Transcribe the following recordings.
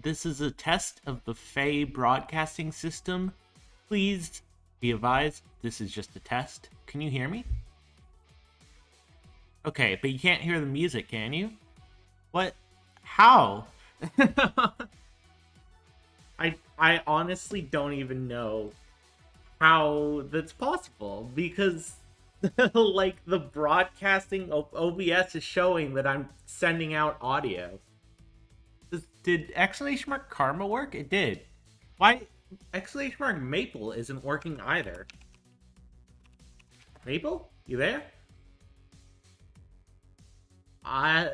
This is a test of the Fey broadcasting system. Please be advised, this is just a test. Can you hear me? Okay, but you can't hear the music, can you? What? How? I honestly don't even know how that's possible because like the broadcasting of OBS is showing that I'm sending out audio. Did exclamation mark karma work? It did. Why exclamation mark maple isn't working either? Maple? You there? I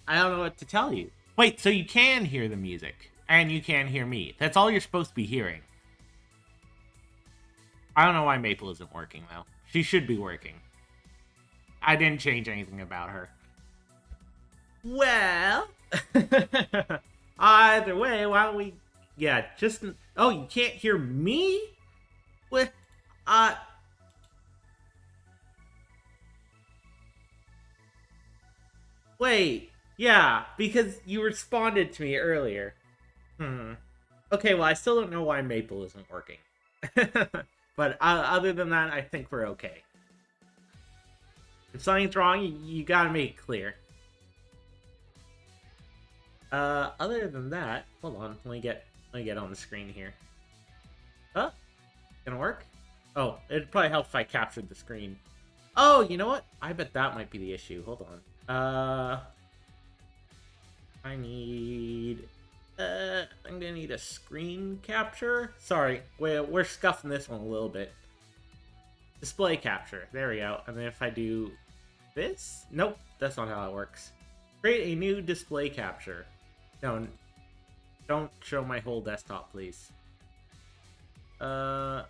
don't know what to tell you. Wait, so you can hear the music and you can hear me. That's all you're supposed to be hearing. I don't know why Maple isn't working though. She should be working. I didn't change anything about her. Well, either way, why don't we... Yeah, just... Oh, you can't hear me? What? Wait. Yeah, because you responded to me earlier. Okay, well, I still don't know why Maple isn't working. But other than that, I think we're okay. If something's wrong, you gotta make it clear. Other than that, hold on, let me get on the screen here. Huh? Gonna work? Oh, it'd probably help if I captured the screen. Oh, you know what? I bet that might be the issue. Hold on. I need... I'm gonna need a screen capture. Sorry, we're scuffing this one a little bit. Display capture. There we go. And then if I do this... Nope, that's not how it works. Create a new display capture. No, don't show my whole desktop, please. No,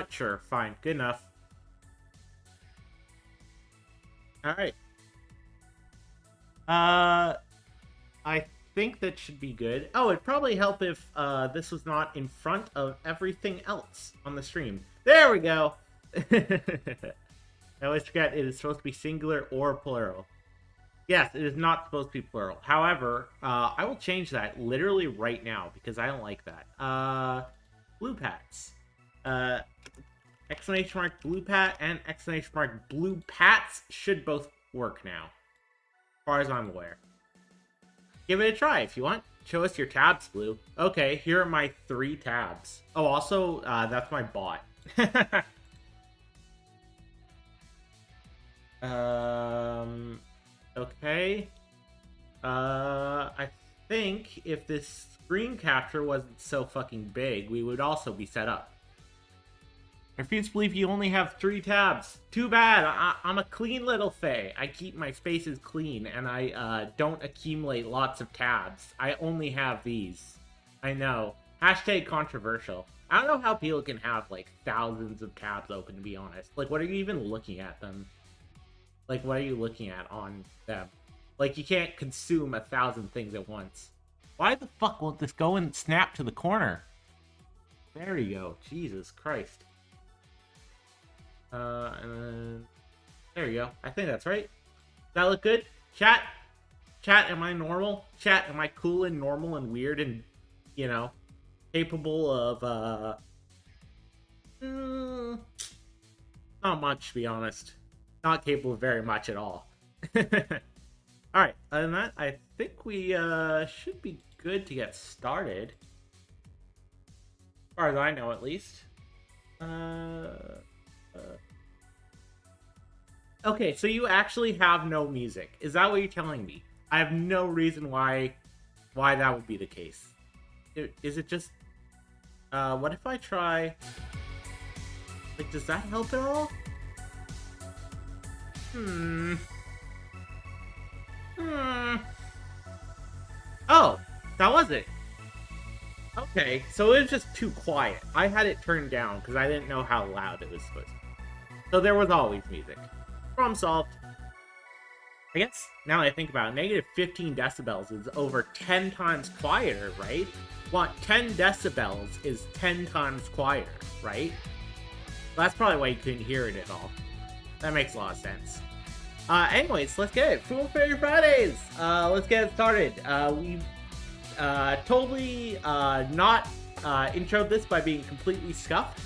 sure, fine, good enough. Alright. I think that should be good. Oh, it'd probably help if this was not in front of everything else on the stream. There we go! I always forget it is supposed to be singular or plural. Yes, it is not supposed to be plural. However, I will change that literally right now because I don't like that. Blue pats. Exclamation mark blue pat and exclamation mark blue pats should both work now. As far as I'm aware. Give it a try if you want. Show us your tabs, Blue. Okay, here are my 3 tabs. Oh, also, that's my bot. Okay. I think if this screen capture wasn't so fucking big, we would also be set up. I refuse to believe you only have 3 tabs. Too bad. I'm a clean little Fae. I keep my spaces clean, and I don't accumulate lots of tabs. I only have these. I know. Hashtag controversial. I don't know how people can have, like, thousands of tabs open, to be honest. Like, what are you even looking at them? Like, what are you looking at on them? Like, you can't consume 1,000 things at once. Why the fuck won't this go and snap to the corner? There you go. Jesus Christ. And then... There you go. I think that's right. Does that look good? Chat? Chat, am I normal? Chat, am I cool and normal and weird and, you know, capable of, not much, to be honest. Not capable of very much at all. Alright, other than that, I think we should be good to get started. As far as I know, at least. Okay, so you actually have no music. Is that what you're telling me? I have no reason why that would be the case. Is it just... what if I try... Like, does that help at all? Oh, that was it. Okay, so it was just too quiet. I had it turned down because I didn't know how loud it was supposed to be. So there was always music. Problem solved. I guess, now that I think about it, negative 15 decibels is over 10 times quieter, right? What, 10 decibels is 10 times quieter, right? That's probably why you couldn't hear it at all. That makes a lot of sense. Anyways, let's get it. Fumo Fairy Fridays! Let's get it started. totally not intro this by being completely scuffed.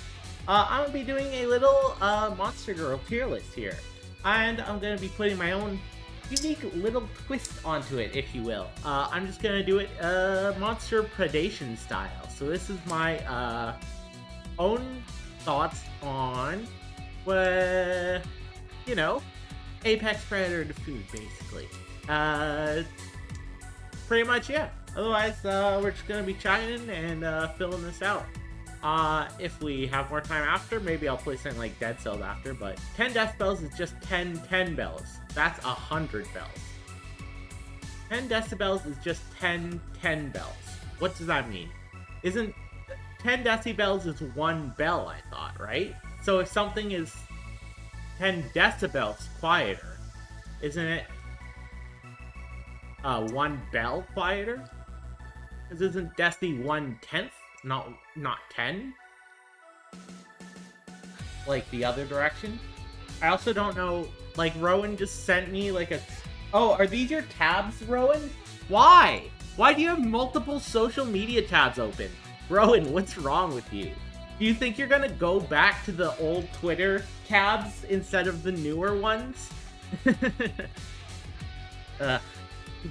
I'm gonna be doing a little Monster Girl tier list here, and I'm gonna be putting my own unique little twist onto it, if you will. I'm just gonna do it monster predation style. So this is my own thoughts on, you know, apex predator to food, basically. Pretty much, yeah. Otherwise, we're just gonna be chatting and filling this out. If we have more time after, maybe I'll play something like Dead Cells after, but 10 decibels is just 10 bells. That's 100 bells. 10 decibels is just 10 bells. What does that mean? Isn't 10 decibels is 1 bell, I thought, right? So if something is 10 decibels quieter, isn't it 1 bell quieter? Because isn't deci 1/10, not 10? Like the other direction? I also don't know, like Rowan just sent me like a... Oh, are these your tabs, Rowan? Why? Why do you have multiple social media tabs open? Rowan, what's wrong with you? Do you think you're gonna go back to the old Twitter tabs instead of the newer ones?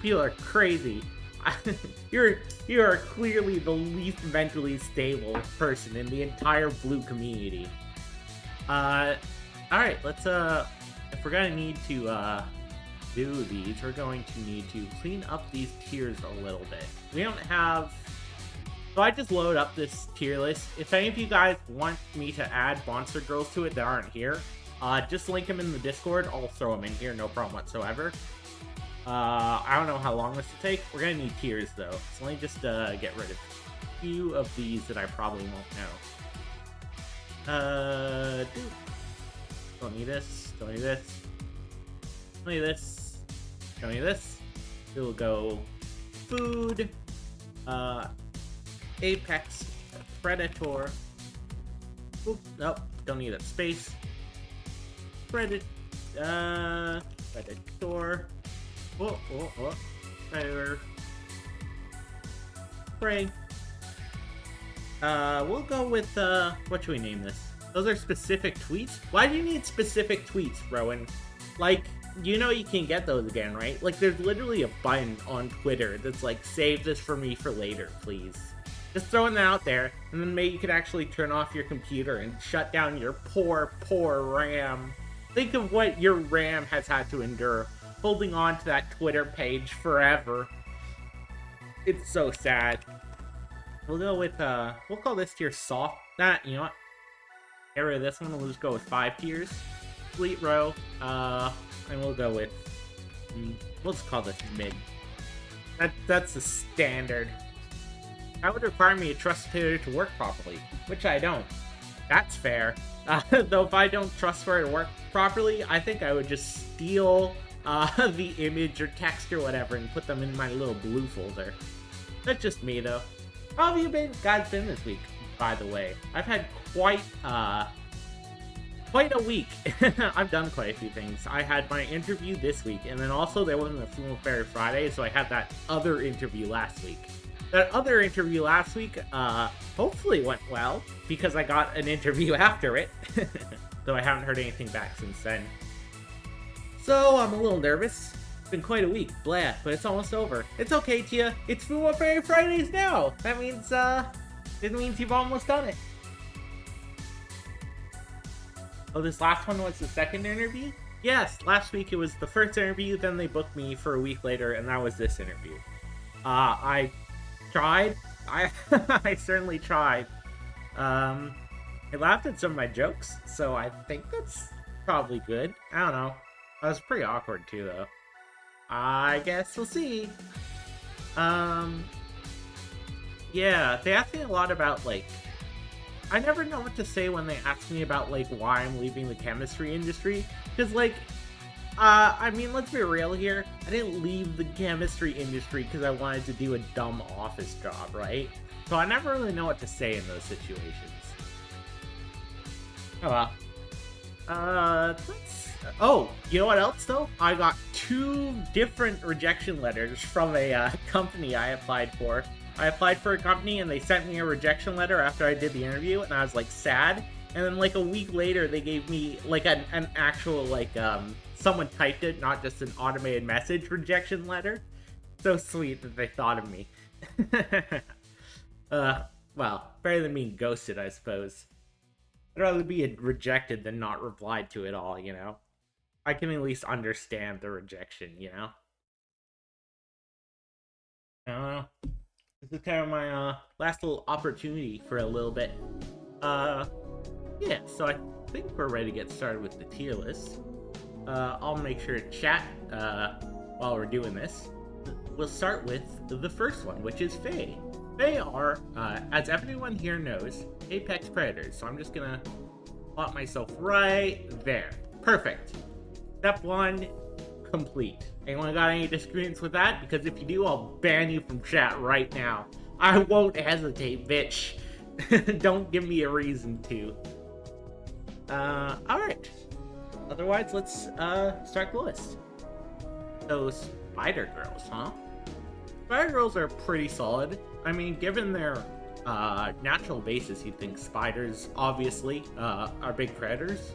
People are crazy. You are clearly the least mentally stable person in the entire blue community. Alright, let's, if we're gonna need to, do these, we're going to need to clean up these tiers a little bit. We don't have... So I just load up this tier list. If any of you guys want me to add Monster Girls to it that aren't here, just link them in the Discord. I'll throw them in here, no problem whatsoever. I don't know how long this will take. We're gonna need tiers though. So let me just get rid of a few of these that I probably won't know. Don't need this. Don't need this. Don't need this. Don't need this. We'll go food. Apex Predator. Oop, nope, don't need that space. Predator. Predator. Prey. We'll go with, what should we name this? Those are specific tweets? Why do you need specific tweets, Rowan? Like, you know you can get those again, right? Like, there's literally a button on Twitter that's like, save this for me for later, please. Just throwing that out there, and then maybe you could actually turn off your computer and shut down your poor RAM. Think of what your RAM has had to endure, holding on to that Twitter page forever. It's so sad. We'll go with, we'll call this tier soft. You know what? Get rid of this one, we'll just go with 5 tiers. Fleet row, and we'll go with, we'll just call this mid. That's the standard. That would require me to trust Twitter to work properly, which I don't. That's fair. Though if I don't trust for it to work properly, I think I would just steal the image or text or whatever and put them in my little blue folder. That's just me, though. How have you guys been this week, by the way? I've had quite a week. I've done quite a few things. I had my interview this week, and then also there wasn't a Fumo Fairy Friday, so I had that other interview last week. That other interview last week, hopefully went well, because I got an interview after it. Though I haven't heard anything back since then. So, I'm a little nervous. It's been quite a week, blah, but it's almost over. It's okay, Tia. It's Fumo Fairy Fridays now! That means, it means you've almost done it. Oh, this last one was the second interview? Yes, last week it was the first interview, then they booked me for a week later, and that was this interview. I tried. I certainly tried. It laughed at some of my jokes, so I think that's probably good. I don't know. That was pretty awkward too, though. I guess we'll see. Yeah, they asked me a lot about, like... I never know what to say when they ask me about, like, why I'm leaving the chemistry industry. Because, like, I mean, let's be real here. I didn't leave the chemistry industry because I wanted to do a dumb office job, right? So I never really know what to say in those situations. Oh well. Oh, you know what else, though? I got 2 different rejection letters from a company I applied for. I applied for a company and they sent me a rejection letter after I did the interview, and I was like sad. And then like a week later, they gave me like an actual like someone typed it, not just an automated message rejection letter. So sweet that they thought of me. Well, better than being ghosted, I suppose. I'd rather be rejected than not replied to at all, you know? I can at least understand the rejection, you know? I don't know. This is kind of my last little opportunity for a little bit. Yeah, so I think we're ready to get started with the tier list. I'll make sure to chat while we're doing this. We'll start with the first one, which is Fae. Fae are, as everyone here knows, apex predators. So I'm just gonna plot myself right there. Perfect. Step 1, complete. Anyone got any disagreements with that? Because if you do, I'll ban you from chat right now. I won't hesitate, bitch. Don't give me a reason to. Alright. Otherwise, let's start the list. So, Spider Girls, huh? Spider Girls are pretty solid. I mean, given their natural basis, you'd think spiders, obviously, are big predators.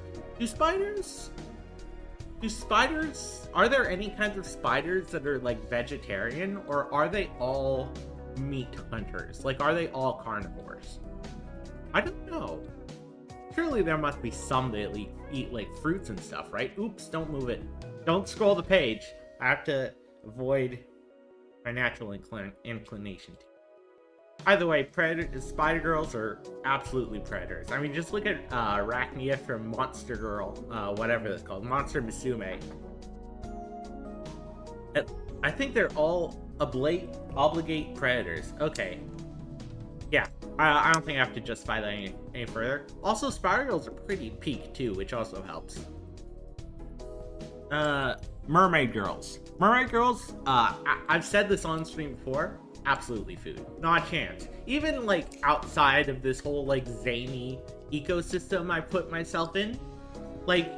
Are there any kinds of spiders that are, like, vegetarian, or are they all meat hunters? Like, are they all carnivores? I don't know. Surely there must be some that eat, like, fruits and stuff, right? Oops, don't move it. Don't scroll the page. I have to avoid my natural inclination to. Either way, Spider Girls are absolutely predators. I mean, just look at Arachnia from Monster Girl, whatever it's called, Monster Musume. I think they're all obligate predators. Okay. Yeah, I don't think I have to justify that any further. Also, Spider Girls are pretty peak too, which also helps. Mermaid Girls. Mermaid Girls, I've said this on stream before, absolutely food. Not a chance. Even, like, outside of this whole, like, zany ecosystem I put myself in, like,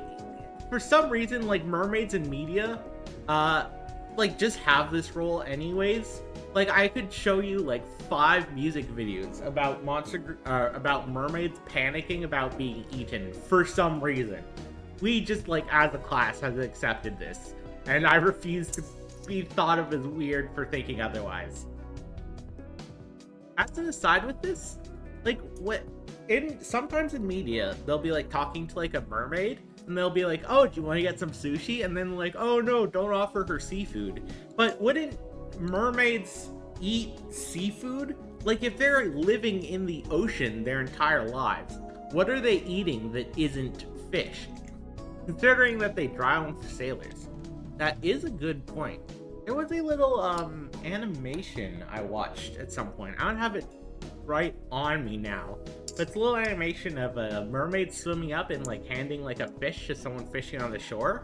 for some reason, like, mermaids in media, like, just have this role anyways. Like, I could show you, like, 5 music videos about about mermaids panicking about being eaten for some reason. We just, like, as a class, have accepted this. And I refuse to be thought of as weird for thinking otherwise. As an aside with this, like, sometimes in media, they'll be, like, talking to, like, a mermaid, and they'll be like, oh, do you want to get some sushi? And then, like, oh, no, don't offer her seafood. But wouldn't mermaids eat seafood? Like, if they're living in the ocean their entire lives, what are they eating that isn't fish? Considering that they drown sailors. That is a good point. There was a little animation I watched at some point. I don't have it right on me now, but it's a little animation of a mermaid swimming up and, like, handing, like, a fish to someone fishing on the shore.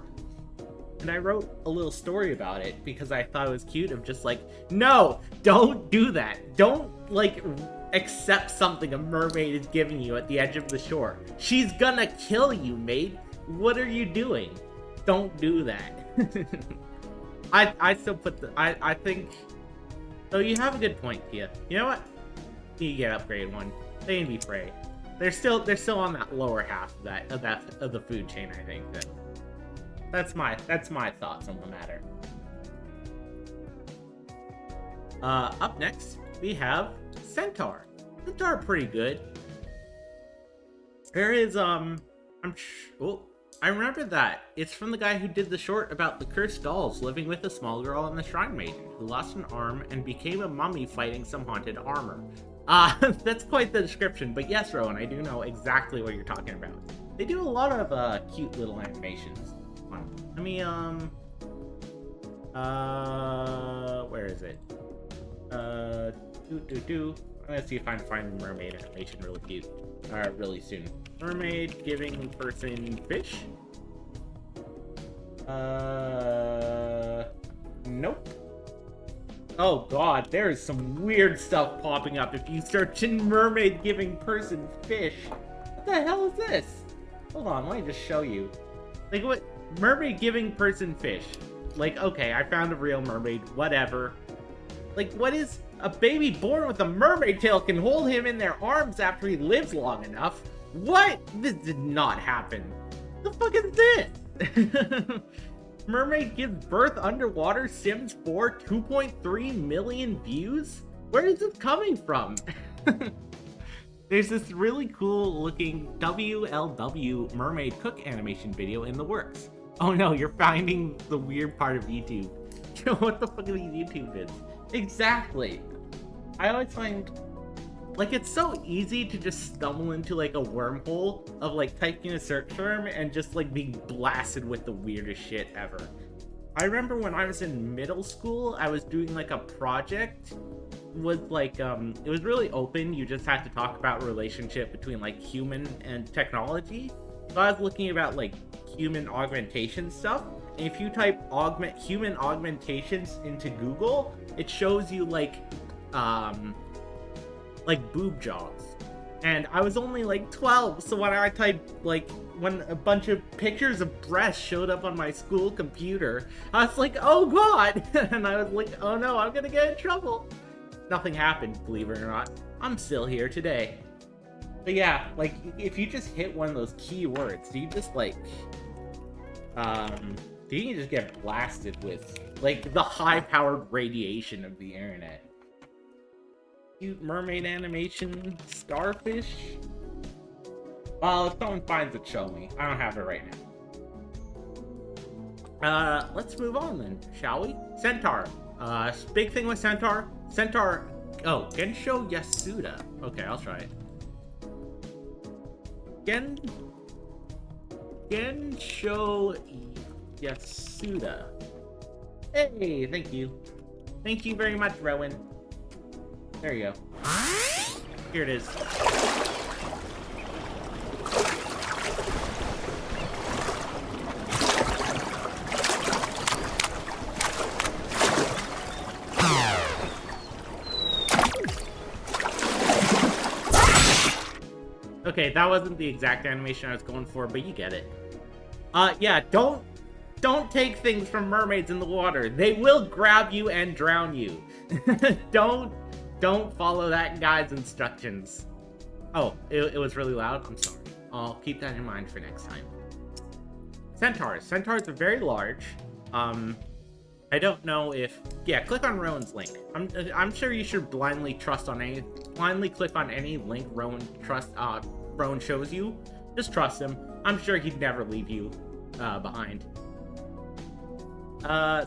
And I wrote a little story about it because I thought it was cute, of just like, no, don't do that. Don't, like, accept something a mermaid is giving you at the edge of the shore. She's gonna kill you, mate. What are you doing? Don't do that. I still put I think, so you have a good point, Tia. You know what? You get upgrade 1. They can be Frey. They're still on that lower half of the food chain, I think. That's my thoughts on the matter. Up next, we have Centaur. Centaur are pretty good. There is I remember that. It's from the guy who did the short about the cursed dolls living with a small girl and the shrine maiden, who lost an arm and became a mummy fighting some haunted armor. That's quite the description, but yes, Rowan, I do know exactly what you're talking about. They do a lot of cute little animations. Let me, where is it? I'm gonna see if I can find the mermaid animation really soon. Mermaid giving person fish? Nope. Oh god, there is some weird stuff popping up if you search in mermaid giving person fish. What the hell is this? Hold on, let me just show you. Like, what? Mermaid giving person fish. Like, okay, I found a real mermaid, whatever. Like, what is... A baby born with a mermaid tail can hold him in their arms after he lives long enough? What? This did not happen. The fuck is this? Mermaid gives birth underwater, Sims 4, 2.3 million views? Where is this coming from? There's this really cool looking WLW mermaid cook animation video in the works. Oh no, you're finding the weird part of YouTube. What the fuck are these YouTube vids? Exactly. I always find, like, it's so easy to just stumble into, like, a wormhole of, like, typing a search term and just, like, being blasted with the weirdest shit ever. I remember when I was in middle school, I was doing, like, a project with, like, it was really open. You just had to talk about relationship between, like, human and technology. So I was looking about, like, human augmentation stuff. And if you type human augmentations into Google, it shows you, like boob jobs. And I was only like 12, so when I typed, like, when a bunch of pictures of breasts showed up on my school computer, I was like, oh god! And I was like, oh no, I'm gonna get in trouble. Nothing happened, believe it or not. I'm still here today. But yeah, like, if you just hit one of those keywords, you just, like, you can just get blasted with, like, the high-powered radiation of the internet. Cute mermaid animation, starfish? Well, if someone finds it, show me. I don't have it right now. Let's move on then, shall we? Centaur. Big thing with Centaur. Oh, Gensho Yasuda. Okay, I'll try it. Gensho Yasuda. Hey, thank you. Thank you very much, Rowan. There you go. Here it is. Okay, that wasn't the exact animation I was going for, but you get it. Yeah, don't take things from mermaids in the water. They will grab you and drown you. Don't follow that guy's instructions. Oh, it was really loud? I'm sorry. I'll keep that in mind for next time. Centaurs. Centaurs are very large. I don't know if... Yeah, click on Rowan's link. I'm sure you should blindly click on any link Rowan shows you. Just trust him. I'm sure he'd never leave you behind.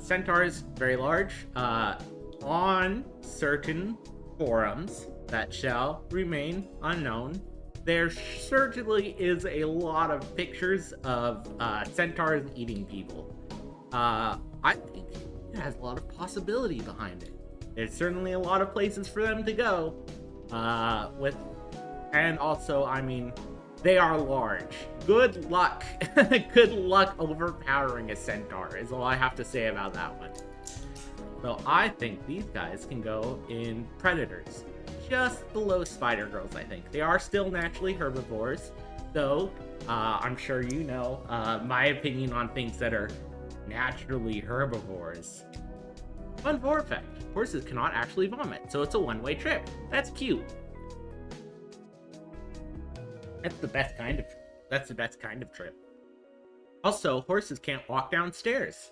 Centaurs, very large. On certain forums that shall remain unknown, there certainly is a lot of pictures of centaurs eating people. I think it has a lot of possibility behind it. There's certainly a lot of places for them to go. And also, I mean, they are large. Good luck. Good luck overpowering a centaur is all I have to say about that one. So I think these guys can go in predators. Just below spider girls, I think. They are still naturally herbivores, though I'm sure you know my opinion on things that are naturally herbivores. Fun fact, horses cannot actually vomit, so it's a one-way trip. That's cute. That's the best kind of trip. Also, horses can't walk downstairs.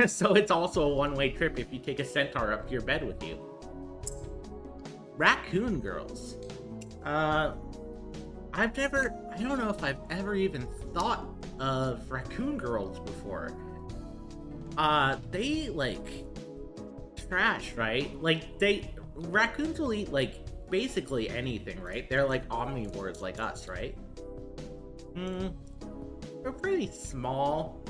So it's also a one-way trip if you take a centaur up to your bed with you. Raccoon girls. I don't know if I've ever even thought of raccoon girls before. They, like, trash, right? Like, raccoons will eat, like, basically anything, right? They're like omnivores like us, right? They're pretty small.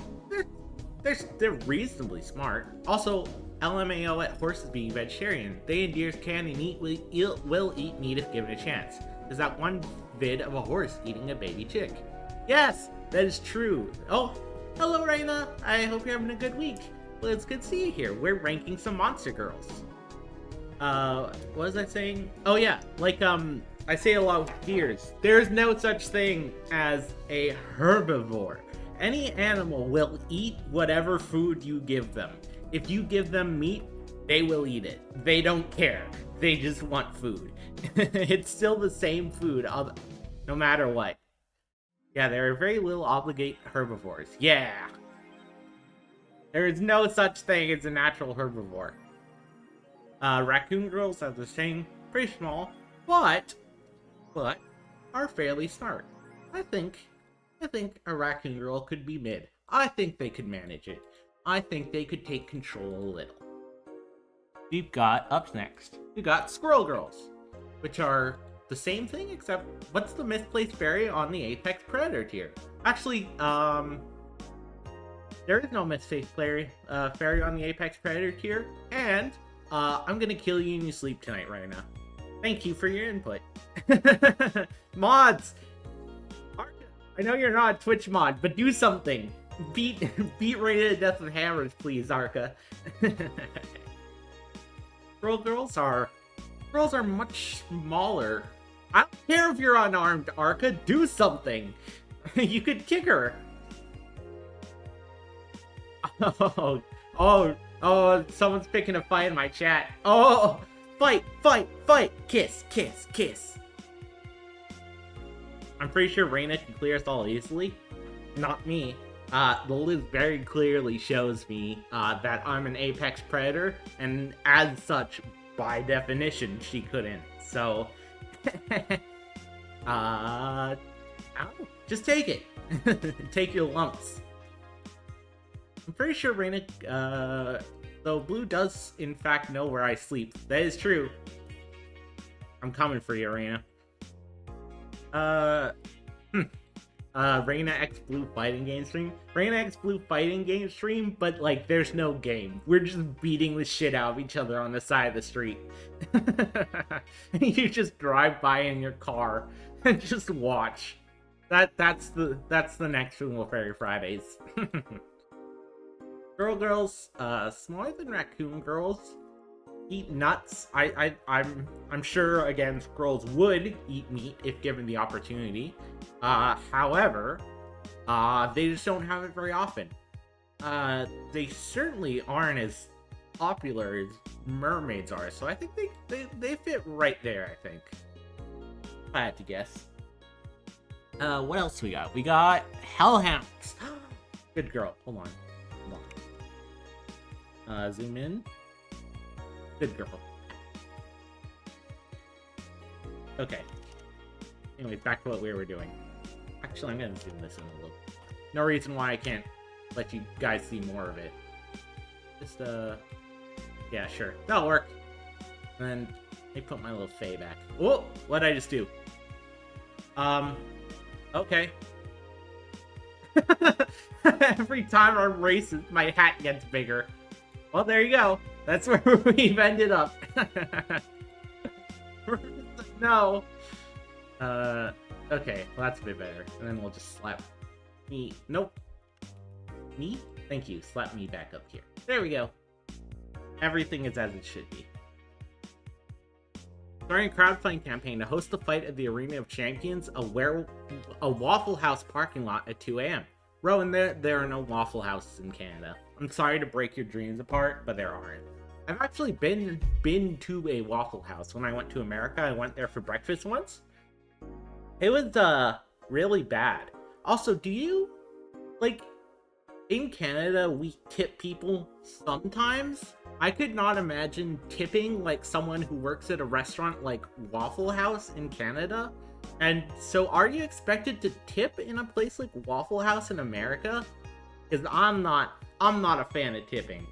They're reasonably smart. Also, LMAO at horses being vegetarian. They and deers can and will eat meat if given a chance. There's that one vid of a horse eating a baby chick. Yes, that is true. Oh, hello, Raina. I hope you're having a good week. Well, it's good to see you here. We're ranking some monster girls. What was I saying? Oh yeah, like, I say a lot with deers. There's no such thing as a herbivore. Any animal will eat whatever food you give them. If you give them meat, they will eat it. They don't care. They just want food. It's still the same food, no matter what. Yeah, there are very little obligate herbivores. Yeah! There is no such thing as a natural herbivore. Raccoon girls, as I was saying, pretty small, but are fairly smart. I think a raccoon girl could be mid. I think they could manage it. I think they could take control a little. We've got, up next, we got squirrel girls, which are the same thing, except what's the misplaced fairy on the Apex Predator tier? Actually, there is no misplaced fairy on the Apex Predator tier, and I'm gonna kill you in your sleep tonight, Raina. Thank you for your input. Mods! I know you're not a Twitch mod, but do something. Beat Raina to death with hammers, please, Arca. Girls are much smaller. I don't care if you're unarmed, Arca. Do something. You could kick her. Oh, someone's picking a fight in my chat. Oh, fight. Kiss. I'm pretty sure Raina can clear us all easily. Not me. The list very clearly shows me that I'm an Apex Predator, and as such, by definition, she couldn't. So, just take it. Take your lumps. I'm pretty sure Raina, though Blue does in fact know where I sleep. That is true. I'm coming for you, Raina. Raina X Blue fighting game stream. Raina X Blue fighting game stream, but like there's no game. We're just beating the shit out of each other on the side of the street. You just drive by in your car and just watch. That's the next Fumo Fairy Fridays. Girls, smaller than raccoon girls, eat nuts. I'm sure again squirrels would eat meat if given the opportunity. However, they just don't have it very often. They certainly aren't as popular as mermaids are, so I think they fit right there, I think. If I had to guess. What else we got? We got hellhounds. Good girl. Hold on. Zoom in. Good girl. Okay. Anyways, back to what we were doing. Actually, I'm gonna zoom this in a little. No reason why I can't let you guys see more of it. Just, yeah, sure. That'll work. And then, let me put my little Fae back. Whoa! What did I just do? Okay. Every time our races, my hat gets bigger. Well, there you go. That's where we've ended up. No. Okay. Well, that's a bit better. And then we'll just slap me. Nope. Me? Thank you. Slap me back up here. There we go. Everything is as it should be. Starting a crowdfunding campaign to host the fight at the Arena of Champions, a Waffle House parking lot at 2 a.m. Rowan, there are no Waffle Houses in Canada. I'm sorry to break your dreams apart, but there aren't. I've actually been to a Waffle House. When I went to America, I went there for breakfast once. It was, really bad. Also, do you, like, in Canada, we tip people sometimes? I could not imagine tipping, like, someone who works at a restaurant like Waffle House in Canada. And so are you expected to tip in a place like Waffle House in America? Because I'm not a fan of tipping.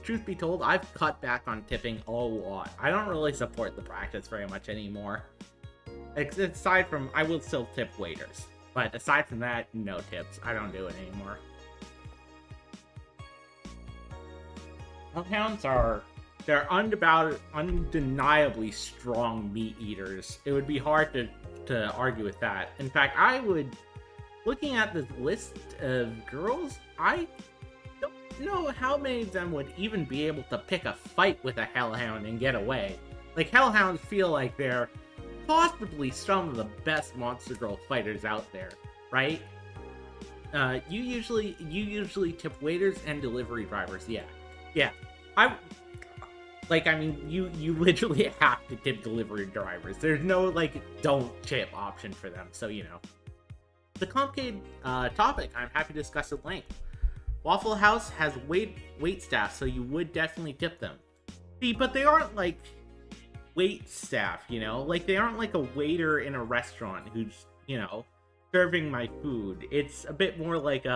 Truth be told, I've cut back on tipping a lot. I don't really support the practice very much anymore. Aside from, I will still tip waiters. But aside from that, no tips. I don't do it anymore. Hellhounds they're undeniably strong meat eaters. It would be hard to argue with that. In fact, looking at this list of girls, I don't know how many of them would even be able to pick a fight with a hellhound and get away. Like, hellhounds feel like they're possibly some of the best monster girl fighters out there, right? You usually tip waiters and delivery drivers. Yeah, yeah. I I mean, you literally have to tip delivery drivers. There's no like don't tip option for them. So the complicated topic I'm happy to discuss at length. Waffle House has wait staff, so you would definitely tip them. See, but they aren't like wait staff, like they aren't like a waiter in a restaurant who's serving my food. It's a bit more like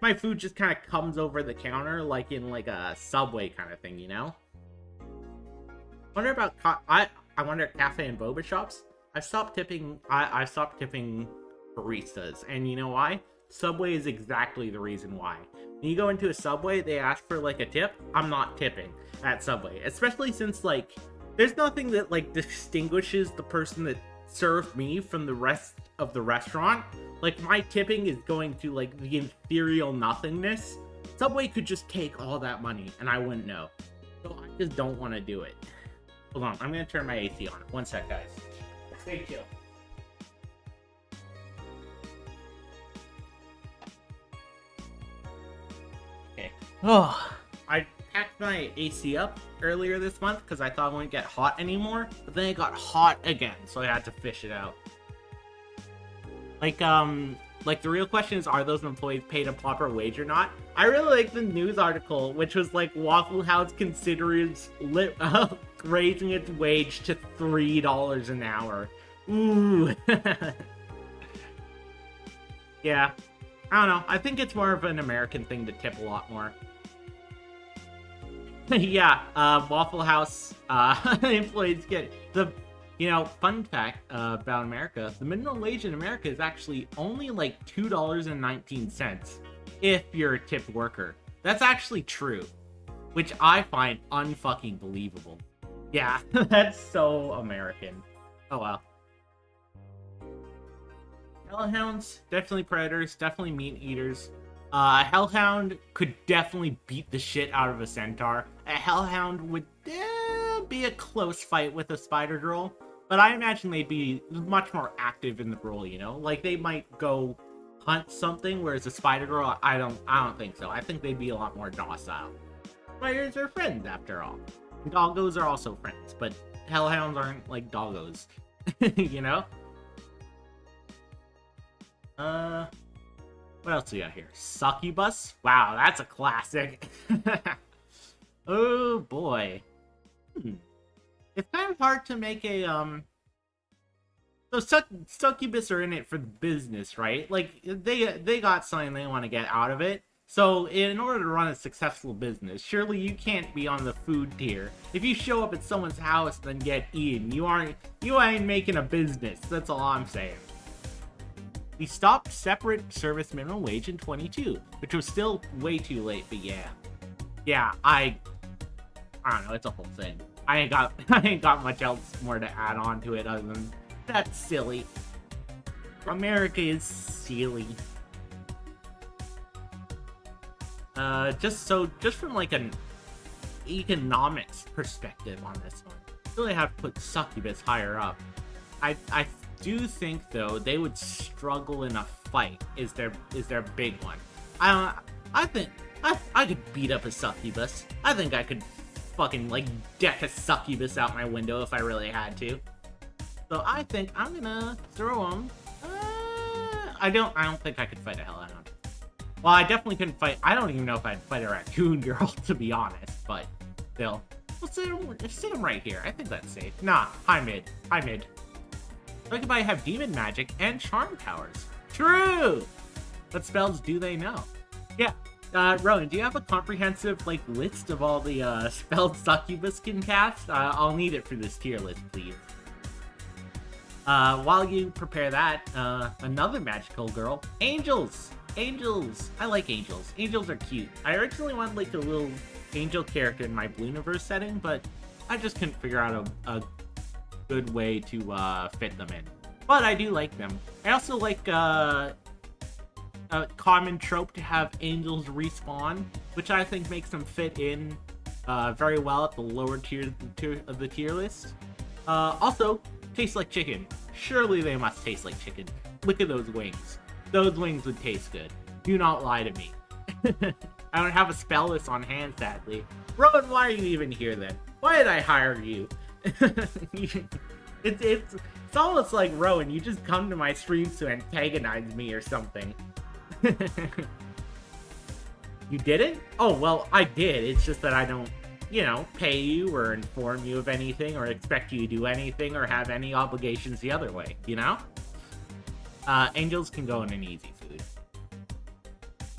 my food just kind of comes over the counter, like in like a Subway kind of thing, Wonder about I wonder at cafe and boba shops. I've stopped tipping baristas, and you know why? Subway is exactly the reason why. When you go into a Subway, they ask for like a tip. I'm not tipping at Subway, especially since like there's nothing that like distinguishes the person that served me from the rest of the restaurant. Like my tipping is going to like the ethereal nothingness. Subway could just take all that money and I wouldn't know. So I just don't want to do it. Hold on, I'm gonna turn my AC on. One sec, guys. Stay chill. Okay. Oh, I packed my AC up earlier this month because I thought it wouldn't get hot anymore, but then it got hot again, so I had to fish it out. Like the real question is, are those employees paid a proper wage or not? I really like the news article, which was like Waffle House considers raising its wage to $3 an hour. Ooh. Yeah. I don't know. I think it's more of an American thing to tip a lot more. Yeah, Waffle House employees get the... fun fact about America, the minimum wage in America is actually only like $2.19 if you're a tipped worker. That's actually true, which I find unfucking believable. Yeah, that's so American. Oh well. Hellhounds, definitely predators, definitely meat eaters. Hellhound could definitely beat the shit out of a centaur. A hellhound would be a close fight with a spider girl. But I imagine they'd be much more active in the role, Like, they might go hunt something, whereas a spider girl, I don't think so. I think they'd be a lot more docile. Spiders are friends, after all. Doggos are also friends, but hellhounds aren't like doggos. What else we got here? Succubus? Wow, that's a classic. Oh, boy. It's kind of hard to make a, So Succubus are in it for the business, right? Like, they got something they want to get out of it. So, in order to run a successful business, surely you can't be on the food tier. If you show up at someone's house and get eaten, you ain't making a business. That's all I'm saying. We stopped separate service minimum wage in 22, which was still way too late, but yeah. Yeah, I don't know, it's a whole thing. I ain't got much else more to add on to it other than that's silly. America is silly. Just from like an economics perspective on this one, I really have to put Succubus higher up. I do think though they would struggle in a fight. Is their big one? I think I could beat up a Succubus. I think I could fucking like deck a Succubus out my window if I really had to. So I think I'm gonna throw him. I don't think I could fight a Hellhound. Well, I definitely couldn't fight. I don't even know if I'd fight a Raccoon Girl, to be honest. But still, we'll sit him right here. I think that's safe. Nah, high mid. Look if I have demon magic and charm powers. True. What spells do they know? Yeah. Rowan, do you have a comprehensive like list of all the spells Succubus can cast? I'll need it for this tier list, please. While you prepare that, another magical girl, Angels. Angels. I like angels. Angels are cute. I originally wanted like a little angel character in my Blooniverse setting, but I just couldn't figure out a good way to fit them in. But I do like them. I also like a common trope to have angels respawn, which I think makes them fit in very well at the lower tier of the tier list. Also, taste like chicken. Surely they must taste like chicken. Look at those wings. Those wings would taste good. Do not lie to me. I don't have a spell list on hand, sadly. Rowan, why are you even here then? Why did I hire you? It's almost like, Rowan, you just come to my streams to antagonize me or something. You didn't? Oh, well, I did. It's just that I don't, pay you or inform you of anything or expect you to do anything or have any obligations the other way, Angels can go in an easy food.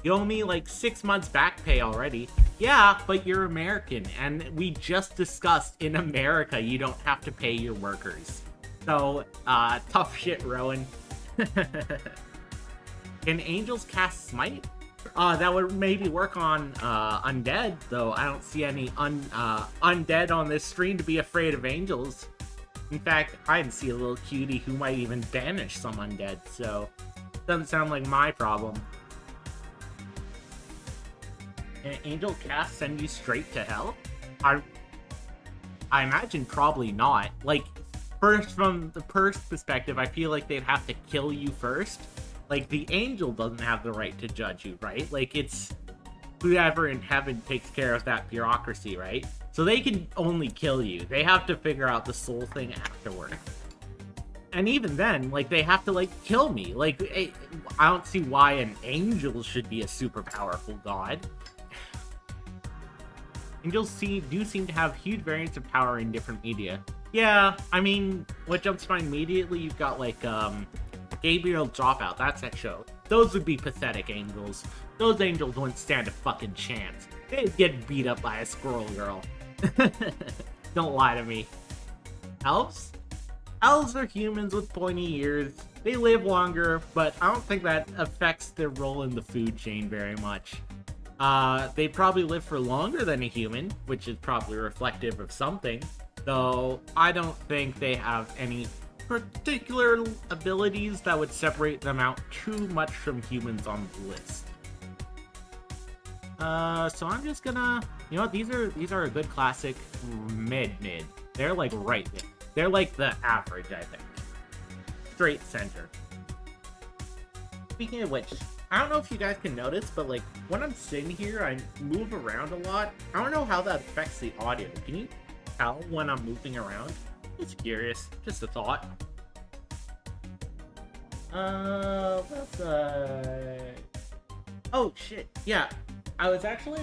You owe me like 6 months back pay already. Yeah, but you're American, and we just discussed in America you don't have to pay your workers. So, tough shit, Rowan. Can angels cast smite? That would maybe work on undead, though I don't see any undead on this stream to be afraid of angels. In fact, I can see a little cutie who might even banish some undead, so doesn't sound like my problem. Can an angel cast send you straight to hell? I imagine probably not. Like, first, from the first perspective, I feel like they'd have to kill you first. Like, the angel doesn't have the right to judge you, right? Like, it's whoever in heaven takes care of that bureaucracy, right? So they can only kill you. They have to figure out the soul thing afterward. And even then, like, they have to, like, kill me. Like, I don't see why an angel should be a super powerful god. Angels do seem to have huge variance of power in different media. Yeah, I mean, what jumps to mind immediately, you've got, like, Gabriel Dropout, that's that show. Those would be pathetic angels. Those angels wouldn't stand a fucking chance. They'd get beat up by a squirrel girl. Don't lie to me. Elves? Elves are humans with pointy ears. They live longer, but I don't think that affects their role in the food chain very much. They probably live for longer than a human, which is probably reflective of something, though I don't think they have any particular abilities that would separate them out too much from humans on the list. So I'm just gonna, these are a good classic mid. They're like right mid. They're like the average, I think. Straight center. Speaking of which, I don't know if you guys can notice, but like when I'm sitting here, I move around a lot. I don't know how that affects the audio. Can you tell when I'm moving around? Just curious. Just a thought. Oh shit. Yeah. I was actually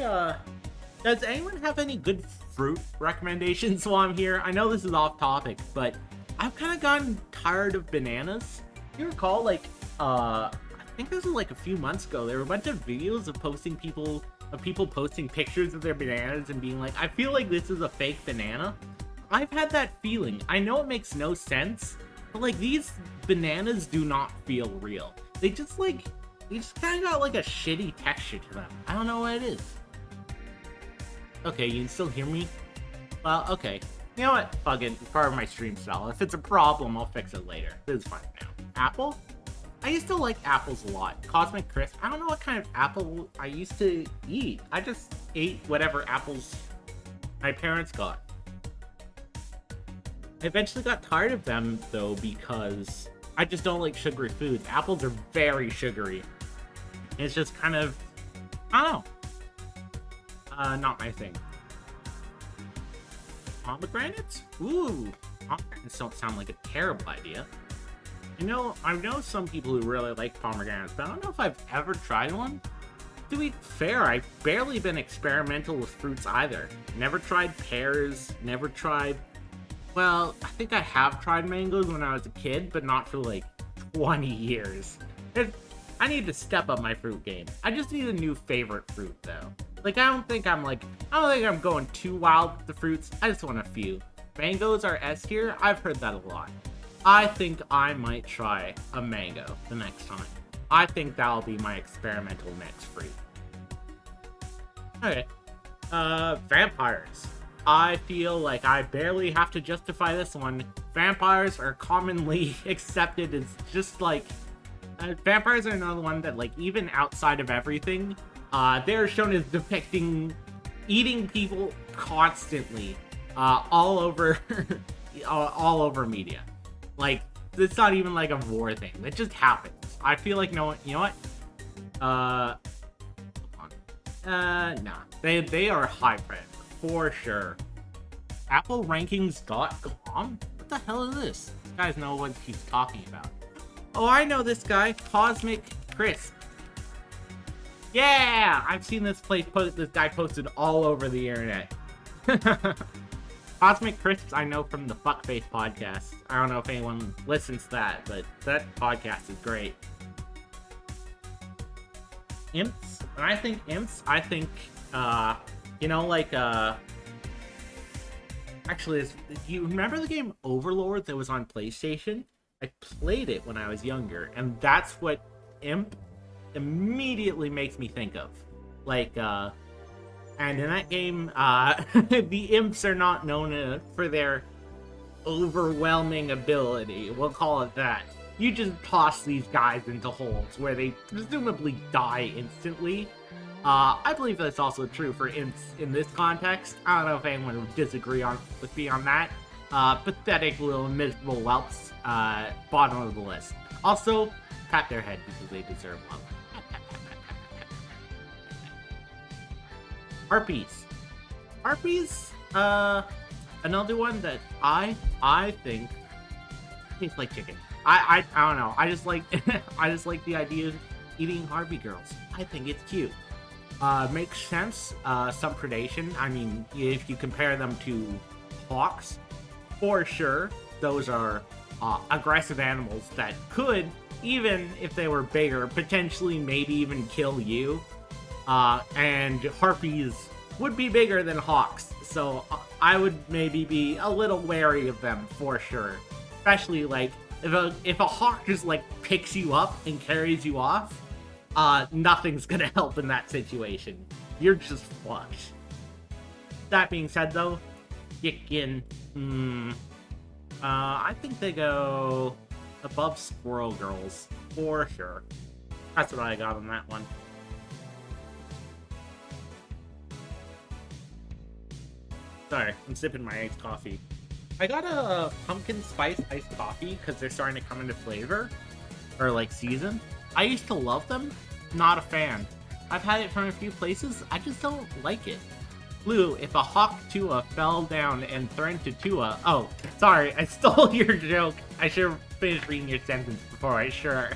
does anyone have any good fruit recommendations while I'm here? I know this is off topic, but I've kind of gotten tired of bananas. You recall, like, I think this was like a few months ago, there were a bunch of videos of people posting pictures of their bananas and being like, I feel like this is a fake banana. I've had that feeling. I know it makes no sense, but like these bananas do not feel real. They just kind of got like a shitty texture to them. I don't know what it is. Okay, you can still hear me? Well, okay. You know what? Fuck it. It's part of my stream style. If it's a problem, I'll fix it later. It's fine now. Apple? I used to like apples a lot. Cosmic Crisp. I don't know what kind of apple I used to eat. I just ate whatever apples my parents got. I eventually got tired of them, though, because I just don't like sugary foods. Apples are very sugary. It's just kind of, I don't know. Not my thing. Pomegranates? Ooh, pomegranates don't sound like a terrible idea. I know some people who really like pomegranates, but I don't know if I've ever tried one. To be fair, I've barely been experimental with fruits either. Never tried pears, never tried... Well, I think I have tried mangoes when I was a kid, but not for like 20 years. I need to step up my fruit game. I just need a new favorite fruit, though. Like, I don't think I'm going too wild with the fruits. I just want a few. Mangoes are S tier. I've heard that a lot. I think I might try a mango the next time. I think that'll be my experimental next fruit. Okay. Vampires. I feel like I barely have to justify this one. Vampires are commonly accepted as just like... vampires are another one that, like, even outside of everything, they're shown as depicting eating people constantly, all over, all over media. Like, it's not even like a war thing. It just happens. I feel like, you know what? Hold on. Nah. They are high predator for sure. AppleRankings.com? What the hell is this? You guys know what he's talking about. Oh, I know this guy. Cosmic Crisp. Yeah! I've seen this guy posted all over the internet. Cosmic Crisps I know from the Fuckface podcast. I don't know if anyone listens to that, but that podcast is great. Imps? When I think imps, I think, actually, do you remember the game Overlord that was on PlayStation? I played it when I was younger, and that's what imp immediately makes me think of. And in that game, the imps are not known for their overwhelming ability. We'll call it that. You just toss these guys into holes where they presumably die instantly. I believe that's also true for imps in this context. I don't know if anyone would disagree with me on that. Pathetic little miserable whelps, bottom of the list. Also, pat their head because they deserve love. Harpies. Another one that I think tastes like chicken. I don't know. I just like the idea of eating harpy girls. I think it's cute. Makes sense. Some predation. I mean, if you compare them to hawks, for sure, those are aggressive animals that could, even if they were bigger, potentially maybe even kill you. And harpies would be bigger than hawks, so I would maybe be a little wary of them for sure. Especially if a hawk just picks you up and carries you off, nothing's gonna help in that situation. You're just fucked. That being said, though, chicken. I think they go above squirrel girls for sure. That's what I got on that one. Sorry, I'm sipping my iced coffee. I got a pumpkin spice iced coffee because they're starting to come into flavor. Or season. I used to love them. Not a fan. I've had it from a few places. I just don't like it. Blue, if a hawk Tua fell down and threatened to Tua... Oh, sorry, I stole your joke. I should have finished reading your sentence before I sure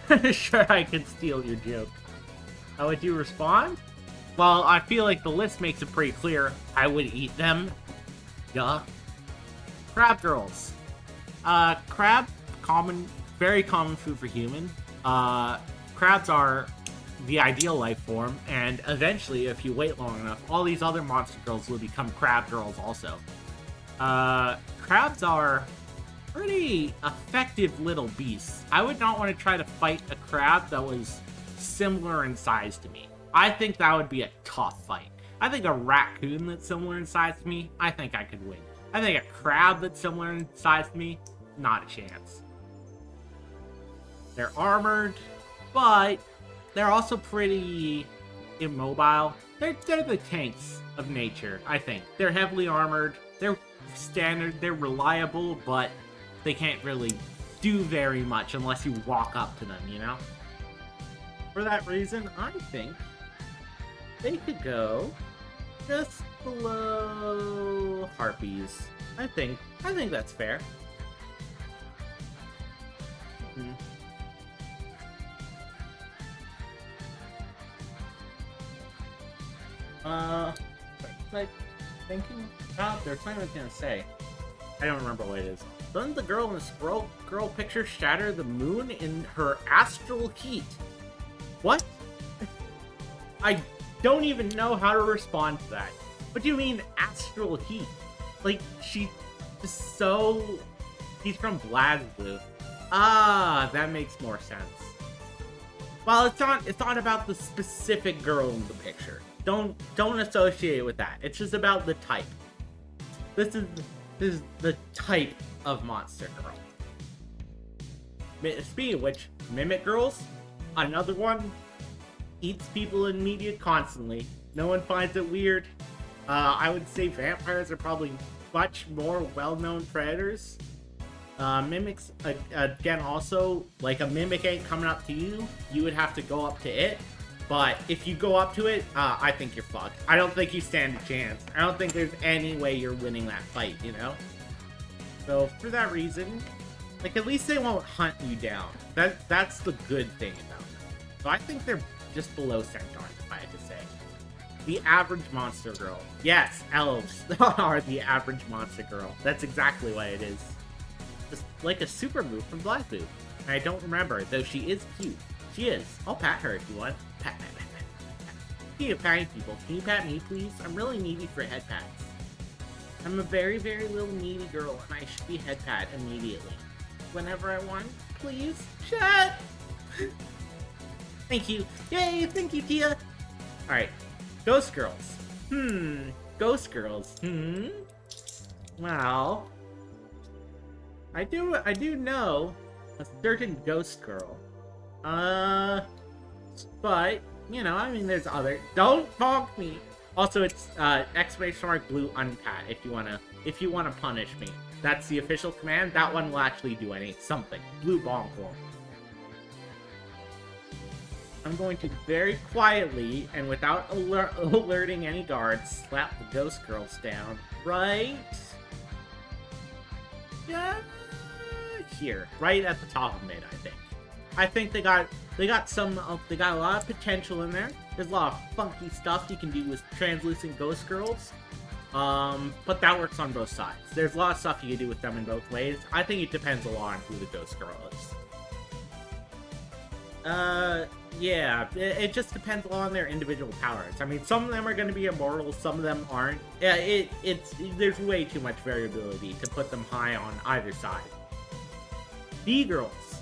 I could steal your joke. How would you respond? Well, I feel like the list makes it pretty clear. I would eat them. Duh. Crab girls. Crab, very common food for human. Crabs are the ideal life form, and eventually, if you wait long enough, all these other monster girls will become crab girls also. Crabs are pretty effective little beasts. I would not want to try to fight a crab that was similar in size to me. I think that would be a tough fight. I think a raccoon that's similar in size to me, I think I could win. I think a crab that's similar in size to me, not a chance. They're armored, but they're also pretty immobile. They're the tanks of nature, I think. They're heavily armored, they're standard, they're reliable, but they can't really do very much unless you walk up to them, you know? For that reason, I think they could go just below harpies. I think that's fair. Thinking about there's something I was gonna say. I don't remember what it is. Doesn't the girl in the squirrel girl picture shatter the moon in her astral heat? What? I don't even know how to respond to that. What do you mean astral heat? She's from BlazBlue. Ah, that makes more sense. Well, it's not about the specific girl in the picture. Don't associate it with that. It's just about the type. This is the type of monster girl. Speaking of which, mimic girls, another one, eats people in media constantly. No one finds it weird. I would say vampires are probably much more well-known predators. Mimics, again, also, like, a mimic ain't coming up to you. You would have to go up to it. But if you go up to it, I think you're fucked. I don't think you stand a chance. I don't think there's any way you're winning that fight, you know? So, for that reason, like, at least they won't hunt you down. That's the good thing about them. So I think they're just below Centaurs, if I had to say. The average monster girl. Yes, elves are the average monster girl. That's exactly what it is. Just like a super move from Black Blue. I don't remember, though she is cute. She is. I'll pat her if you want. Pat, pat, pat, pat, pat. Speaking of patting people, can you pat me, please? I'm really needy for head pats. I'm a very, very little needy girl, and I should be head pat immediately. Whenever I want. Please. Chat! Thank you. Yay, thank you, Tia. Alright. Ghost girls. Ghost girls. Well, I do know a certain ghost girl. But, you know, I mean, there's other. Don't bonk me. Also, it's exclamation mark blue unpat if you wanna punish me. That's the official command. That one will actually do something. Blue bonk will. I'm going to very quietly and without alerting any guards slap the ghost girls down. Right? Yeah. Here, right at the top of mid, I think. I think they got a lot of potential in there. There's a lot of funky stuff you can do with translucent ghost girls. But that works on both sides. There's a lot of stuff you can do with them in both ways. I think it depends a lot on who the ghost girl is. Yeah, it just depends a lot on their individual powers. I mean, some of them are going to be immortal, some of them aren't. Yeah, there's way too much variability to put them high on either side. B-girls.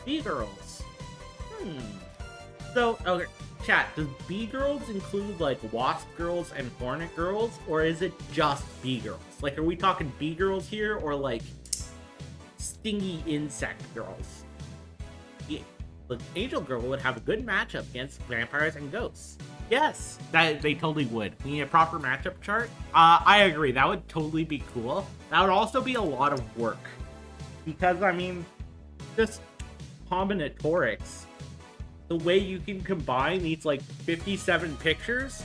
B-girls. So, okay, chat, does B-girls include, like, wasp girls and hornet girls, or is it just B-girls? Like, are we talking B-girls here, or, like, stingy insect girls? Yeah. The angel girl would have a good matchup against vampires and ghosts. Yes, they totally would. We need a proper matchup chart. I agree. That would totally be cool. That would also be a lot of work. Because, I mean, just combinatorics. The way you can combine these, like, 57 pictures?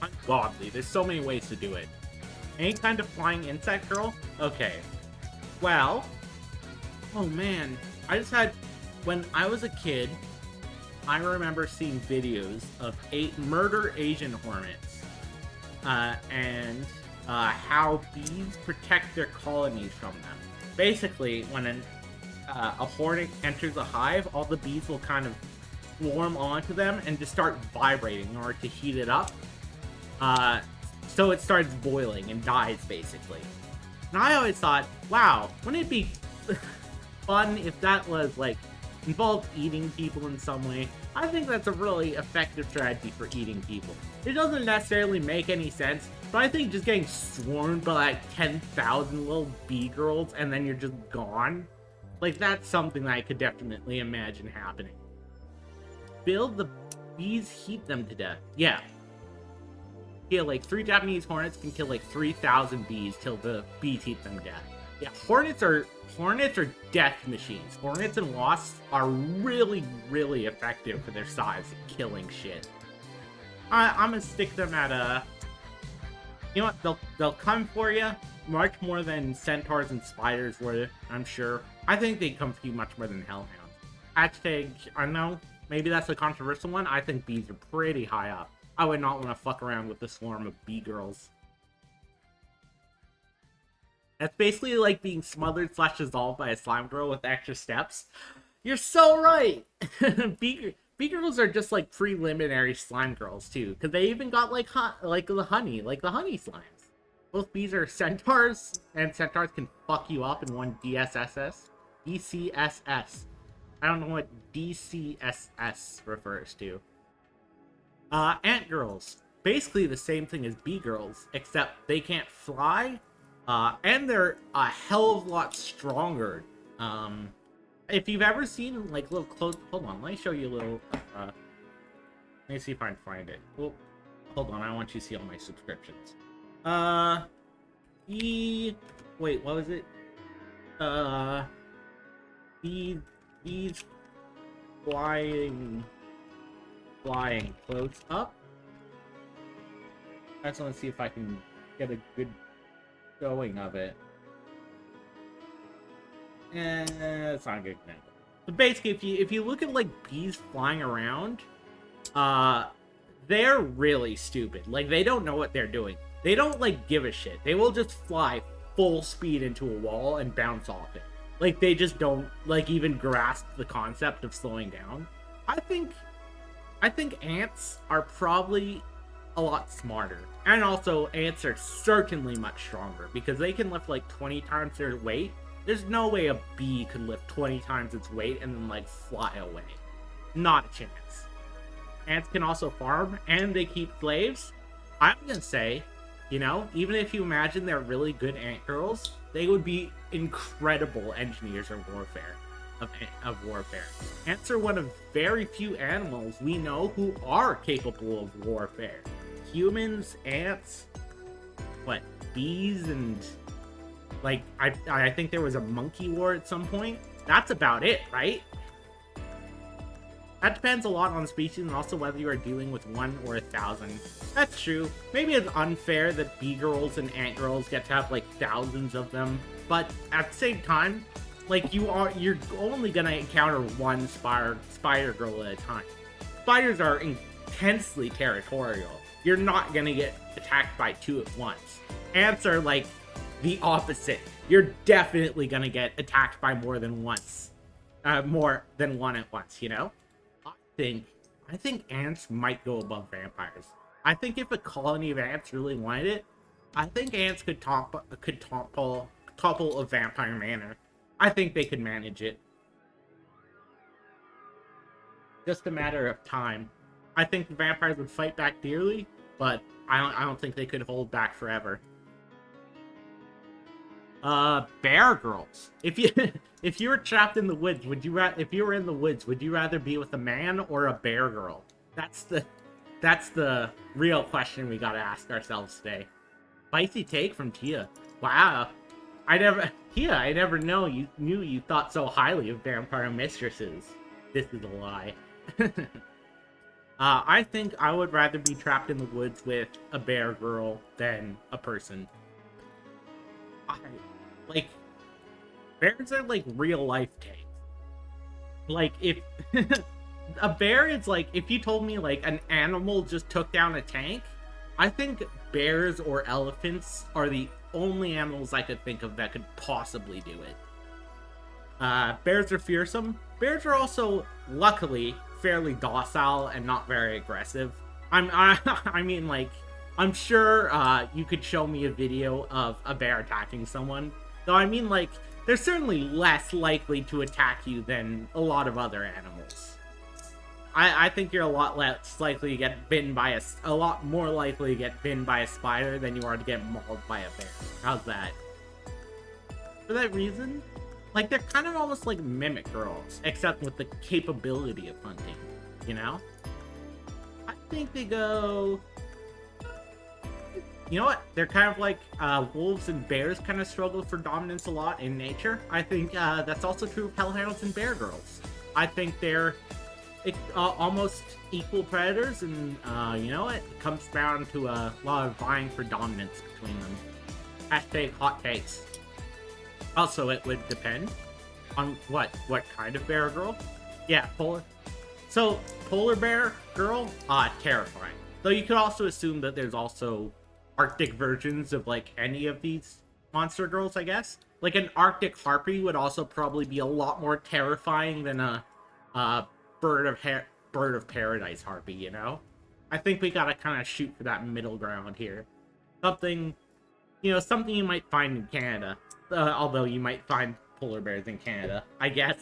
Ungodly. There's so many ways to do it. Any kind of flying insect girl? Okay. Well. Oh, man. I just had... When I was a kid, I remember seeing videos of murder Asian hornets and how bees protect their colonies from them. Basically, when a hornet enters a hive, all the bees will kind of swarm onto them and just start vibrating in order to heat it up. So it starts boiling and dies, basically. And I always thought, wow, wouldn't it be fun if that was, like, involved eating people in some way? I think that's a really effective strategy for eating people. It doesn't necessarily make any sense, but I think just getting swarmed by like 10,000 little bee girls and then you're just gone, like, that's something that I could definitely imagine happening. Build the bees, heat them to death. Yeah. Yeah, like 3 Japanese hornets can kill like 3,000 bees till the bees heat them to death. Yeah, hornets are death machines. Hornets and wasps are really, really effective for their size at killing shit. I'm gonna stick them at you know what? They'll come for you much more than centaurs and spiders were. I'm sure. I think they come for you much more than hellhounds. Hashtag, I know, maybe that's a controversial one. I think bees are pretty high up. I would not want to fuck around with the swarm of bee girls. That's basically like being smothered / dissolved by a slime girl with extra steps. You're so right! Bee girls are just like preliminary slime girls too, because they even got like the honey slimes. Both bees are centaurs, and centaurs can fuck you up in one DCSS. I don't know what DCSS refers to. Ant girls. Basically the same thing as bee girls, except they can't fly. And they're a hell of a lot stronger. If you've ever seen, like, little close... Hold on, let me show you a little... let me see if I can find it. Oh, hold on, I want you to see all my subscriptions. Wait, what was it? Uh, these, these flying close up. I just want to see if I can get a good showing of it. It's not a good example. But basically, if you look at like bees flying around, they're really stupid. Like, they don't know what they're doing. They don't like give a shit. They will just fly full speed into a wall and bounce off it. Like, they just don't like even grasp the concept of slowing down. I think ants are probably a lot smarter. And also, ants are certainly much stronger because they can lift like 20 times their weight. There's no way a bee could lift 20 times its weight and then like fly away. Not a chance. Ants can also farm and they keep slaves. I'm gonna say, you know, even if you imagine they're really good ant girls, they would be incredible engineers of warfare. Ants are one of very few animals we know who are capable of warfare. Humans, ants, bees, and like I think there was a monkey war at some point. That's about it, right? That depends a lot on the species and also whether you are dealing with 1 or 1,000. That's true. Maybe it's unfair that bee girls and ant girls get to have like thousands of them, but at the same time, like you're only gonna encounter one spider girl at a time. Spiders are intensely territorial. You're not gonna get attacked by 2 at once. Ants are like the opposite. You're definitely gonna get attacked by more than one at once, you know? I think ants might go above vampires. I think if a colony of ants really wanted it, I think ants could topple a vampire manor. I think they could manage it. Just a matter of time. I think the vampires would fight back dearly, but I don't think they could hold back forever. Bear girls. If you were trapped in the woods, if you were in the woods, would you rather be with a man or a bear girl? That's the real question we gotta ask ourselves today. Spicy take from Tia. Wow. I never knew you thought so highly of vampire mistresses. This is a lie. I think I would rather be trapped in the woods with a bear girl than a person. Like, bears are like real life tanks. Like, if a bear is like, if you told me like an animal just took down a tank, I think bears or elephants are the only animals I could think of that could possibly do it. Bears are fearsome. Bears are also, luckily, fairly docile and not very aggressive. I mean, like, I'm sure you could show me a video of a bear attacking someone. Though, I mean, like, they're certainly less likely to attack you than a lot of other animals. I think you're a lot less likely to get bitten by a lot more likely to get bitten by a spider than you are to get mauled by a bear. How's that? For that reason, like, they're kind of almost like mimic girls, except with the capability of hunting, you know? I think they go... You know what? They're kind of like wolves and bears kind of struggle for dominance a lot in nature. I think that's also true of hellhounds and bear girls. I think they're almost equal predators, and you know what? It comes down to a lot of vying for dominance between them. Hashtag hot takes. Also, it would depend on what kind of bear girl. Yeah, polar. So, polar bear girl, terrifying. Though you could also assume that there's also Arctic versions of like any of these monster girls, I guess. Like an Arctic harpy would also probably be a lot more terrifying than a bird of paradise harpy, you know? I think we gotta kind of shoot for that middle ground here. Something you might find in Canada. Although you might find polar bears in Canada, I guess.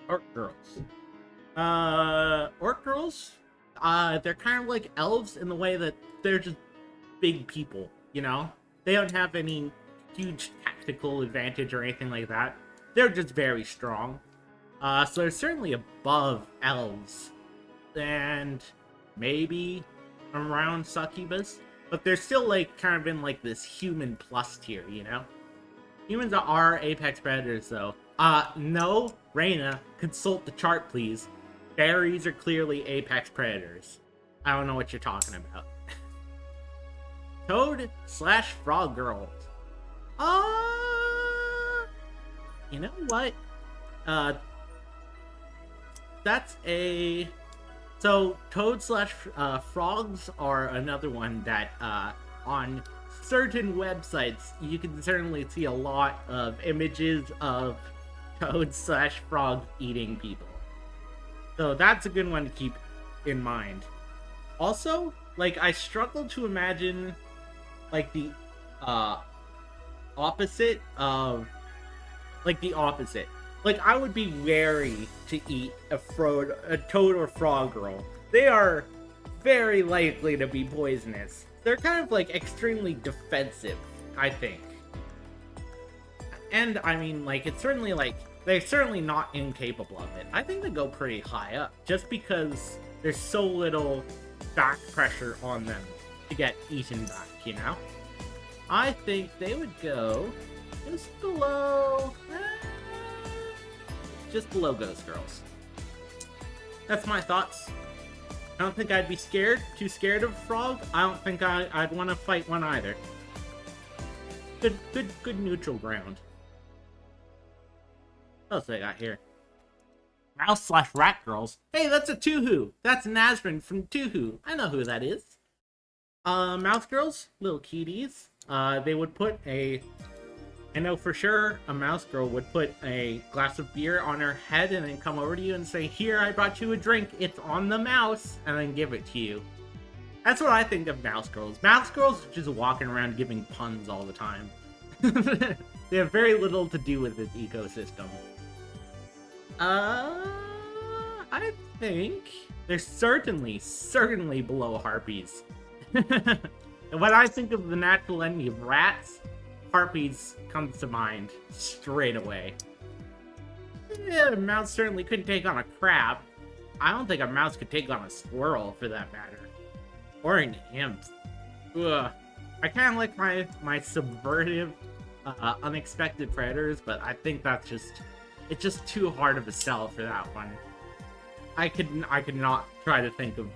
Orc girls. Orc girls? They're kind of like elves in the way that they're just big people, you know? They don't have any huge tactical advantage or anything like that. They're just very strong. So they're certainly above elves. And maybe around succubus. but they're still like kind of in like this human plus tier, you know? Humans are apex predators though. No, Reina, consult the chart please. Fairies are clearly apex predators. I don't know what you're talking about. Toad/frog girls. You know what? That's a... So, toad/frogs are another one that, on certain websites, you can certainly see a lot of images of toad/frog eating people. So that's a good one to keep in mind. Also, like, I struggle to imagine, like, the, opposite of... Like, the opposite. Like, I would be wary to eat a toad or frog girl. They are very likely to be poisonous. They're kind of, like, extremely defensive, I think. And, I mean, like, it's certainly, like, they're certainly not incapable of it. I think they go pretty high up, just because there's so little back pressure on them to get eaten back, you know? I think they would go just below... just below Ghost Girls. That's my thoughts. I don't think I'd be too scared of a frog. I don't think I'd want to fight one either. Good neutral ground. What else I got here? Mouse/rat girls. Hey, that's a Tuhu. That's Nazrin from Tuhu. I know who that is. Mouse girls, little cuties. They would put I know for sure a mouse girl would put a glass of beer on her head and then come over to you and say, "Here, I brought you a drink. It's on the mouse," and then give it to you. That's what I think of mouse girls. Mouse girls are just walking around giving puns all the time. They have very little to do with this ecosystem. I think they're certainly below harpies. And when I think of the natural enemy of rats, harpies comes to mind straight away. Yeah, a mouse certainly couldn't take on a crab. I don't think a mouse could take on a squirrel, for that matter. Or an imp. Ugh. I kind of like my subversive, unexpected predators, but I think it's just too hard of a sell for that one. I could not try to think of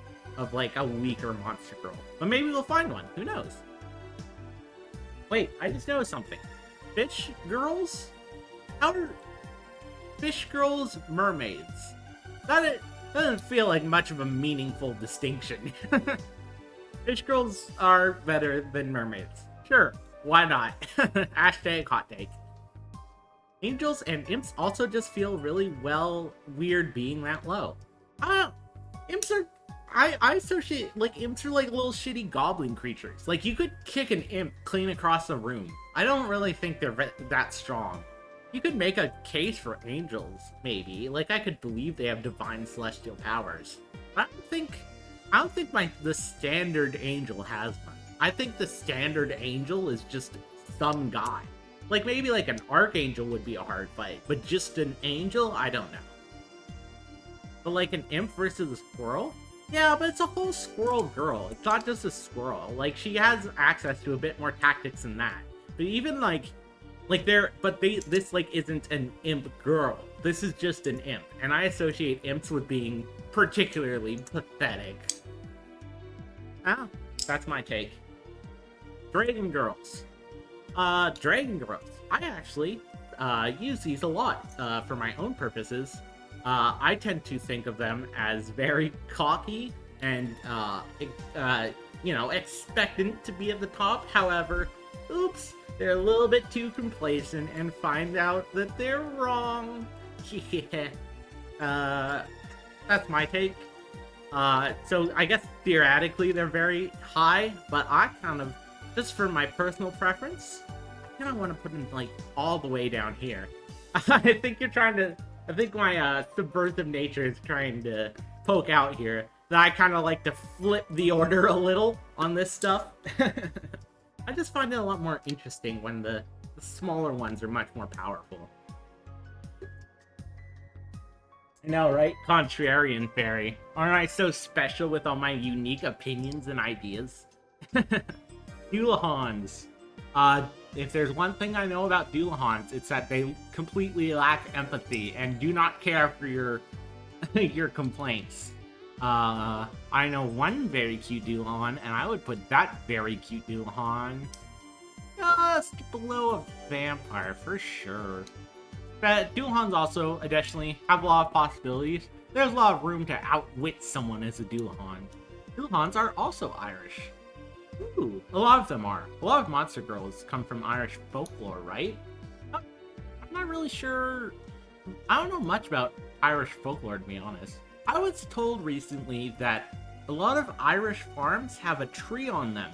like a weaker monster girl. But maybe we'll find one. Who knows? Wait, I just noticed something. Fish girls? How are fish girls mermaids? That doesn't feel like much of a meaningful distinction. Fish girls are better than mermaids. Sure, why not? Hashtag hot take. Angels and imps also just feel really weird being that low. Imps are... I associate, like, imps are like little shitty goblin creatures. Like, you could kick an imp clean across the room. I don't really think they're that strong. You could make a case for angels, maybe. Like, I could believe they have divine celestial powers. I don't think the standard angel has one. I think the standard angel is just some guy. Like, maybe like an archangel would be a hard fight, but just an angel? I don't know. But like an imp versus a squirrel? Yeah, but it's a whole squirrel girl. It's not just a squirrel. Like, she has access to a bit more tactics than that. But even this like isn't an imp girl. This is just an imp. And I associate imps with being particularly pathetic. That's my take. Dragon girls. Dragon girls. I actually use these a lot for my own purposes. I tend to think of them as very cocky and, expectant to be at the top. However, oops, they're a little bit too complacent and find out that they're wrong. Yeah. That's my take. So I guess theoretically they're very high, but I kind of, just for my personal preference, I kind of want to put them, like, all the way down here. I think my subversive nature is trying to poke out here. That I kind of like to flip the order a little on this stuff. I just find it a lot more interesting when the smaller ones are much more powerful. I know, right? Contrarian fairy. Aren't I so special with all my unique opinions and ideas? Doolahons. If there's one thing I know about Doolahons, it's that they completely lack empathy and do not care for your your complaints. I know one very cute Doolahon, and I would put that very cute Doolahon just below a vampire for sure. But Doolahons also, additionally, have a lot of possibilities. There's a lot of room to outwit someone as a Doolahon. Doolahons are also Irish. Ooh, a lot of them are. A lot of monster girls come from Irish folklore, right? I'm not really sure. I don't know much about Irish folklore, to be honest. I was told recently that a lot of Irish farms have a tree on them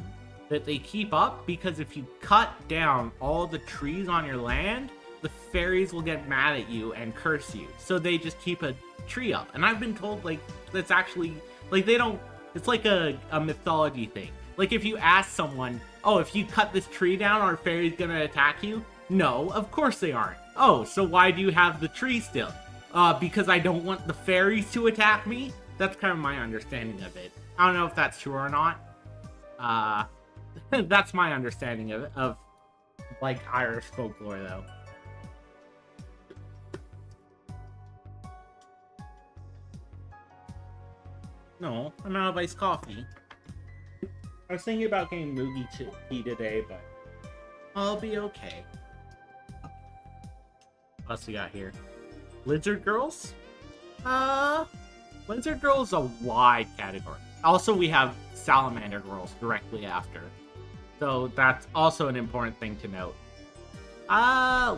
that they keep up because if you cut down all the trees on your land, the fairies will get mad at you and curse you. So they just keep a tree up. And I've been told, like, that's actually, like, they don't, it's like a mythology thing. Like, if you ask someone, oh, if you cut this tree down, are fairies gonna attack you? No, of course they aren't. Oh, so why do you have the tree still? Because I don't want the fairies to attack me? That's kind of my understanding of it. I don't know if that's true or not. That's my understanding of like, Irish folklore, though. No, I'm out of iced coffee. I was thinking about getting Mugi tea today, but I'll be okay. What else we got here? Lizard Girls? Lizard Girls is a wide category. Also, we have Salamander Girls directly after. So that's also an important thing to note. I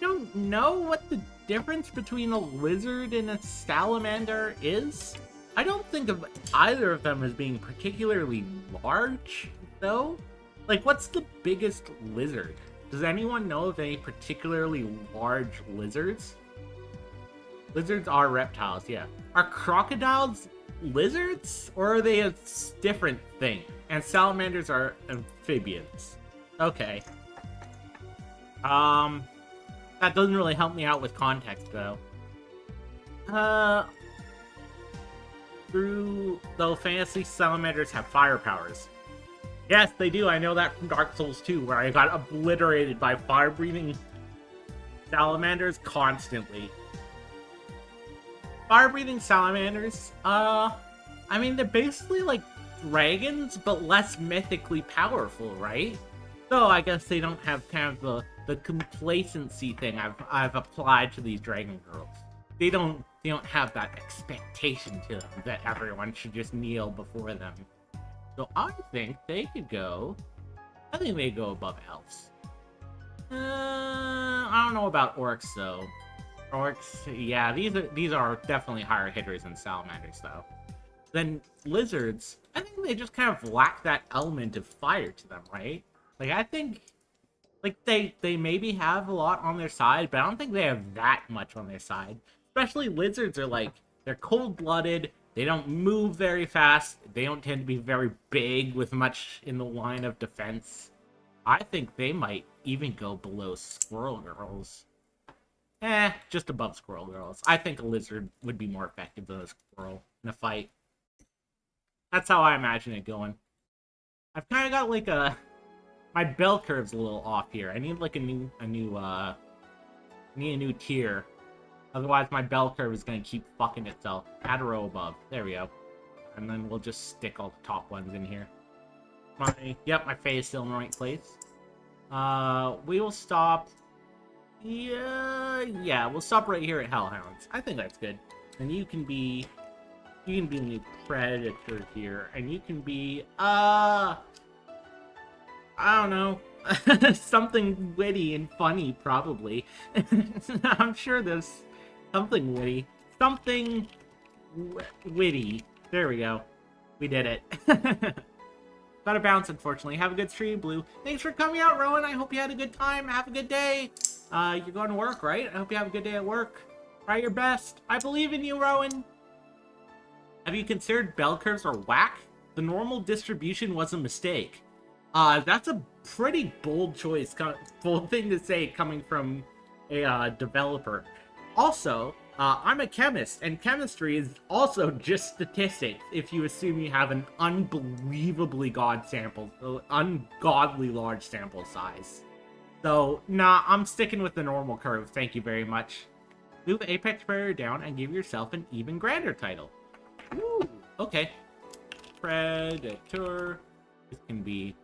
don't know what the difference between a lizard and a salamander is. I don't think of either of them as being particularly large, though. Like, what's the biggest lizard? Does anyone know of any particularly large lizards? Lizards are reptiles, yeah. Are crocodiles lizards? Or are they a different thing? And salamanders are amphibians. Okay. That doesn't really help me out with context, though. Though fantasy salamanders have fire powers. Yes, they do. I know that from Dark Souls 2, where I got obliterated by fire-breathing salamanders constantly. Fire-breathing salamanders, I mean, they're basically like dragons, but less mythically powerful, right? Though I guess they don't have kind of the complacency thing I've applied to these dragon girls. They don't have that expectation to them that everyone should just kneel before them. So I think they could go. I think they go above elves. I don't know about orcs though. Orcs, yeah, these are definitely higher hitters than salamanders though. Then lizards, I think they just kind of lack that element of fire to them, right? Like, I think, like, they maybe have a lot on their side, but I don't think they have that much on their side. Especially lizards are like, they're cold-blooded, they don't move very fast, they don't tend to be very big with much in the line of defense. I think they might even go below squirrel girls. Just above squirrel girls. I think a lizard would be more effective than a squirrel in a fight. That's how I imagine it going. I've kind of got like my bell curve's a little off here. I need like a new tier. Otherwise my bell curve is gonna keep fucking itself. Add a row above. There we go. And then we'll just stick all the top ones in here. Yep, my face is still in the right place. We will stop. Yeah, we'll stop right here at Hellhounds. I think that's good. And you can be the new predator here, and you can be I don't know, something witty and funny, probably. I'm sure there's something witty. Something witty. There we go. We did it. Gotta bounce, unfortunately. Have a good stream, Blue. Thanks for coming out, Rowan. I hope you had a good time. Have a good day. You're going to work, right? I hope you have a good day at work. Try your best. I believe in you, Rowan. Have you considered bell curves are whack? The normal distribution was a mistake. That's a pretty bold choice, bold thing to say coming from a developer. Also, I'm a chemist, and chemistry is also just statistics if you assume you have an unbelievably ungodly large sample size. So, nah, I'm sticking with the normal curve, thank you very much. Move Apex Predator down and give yourself an even grander title. Ooh, okay. Predator. This can be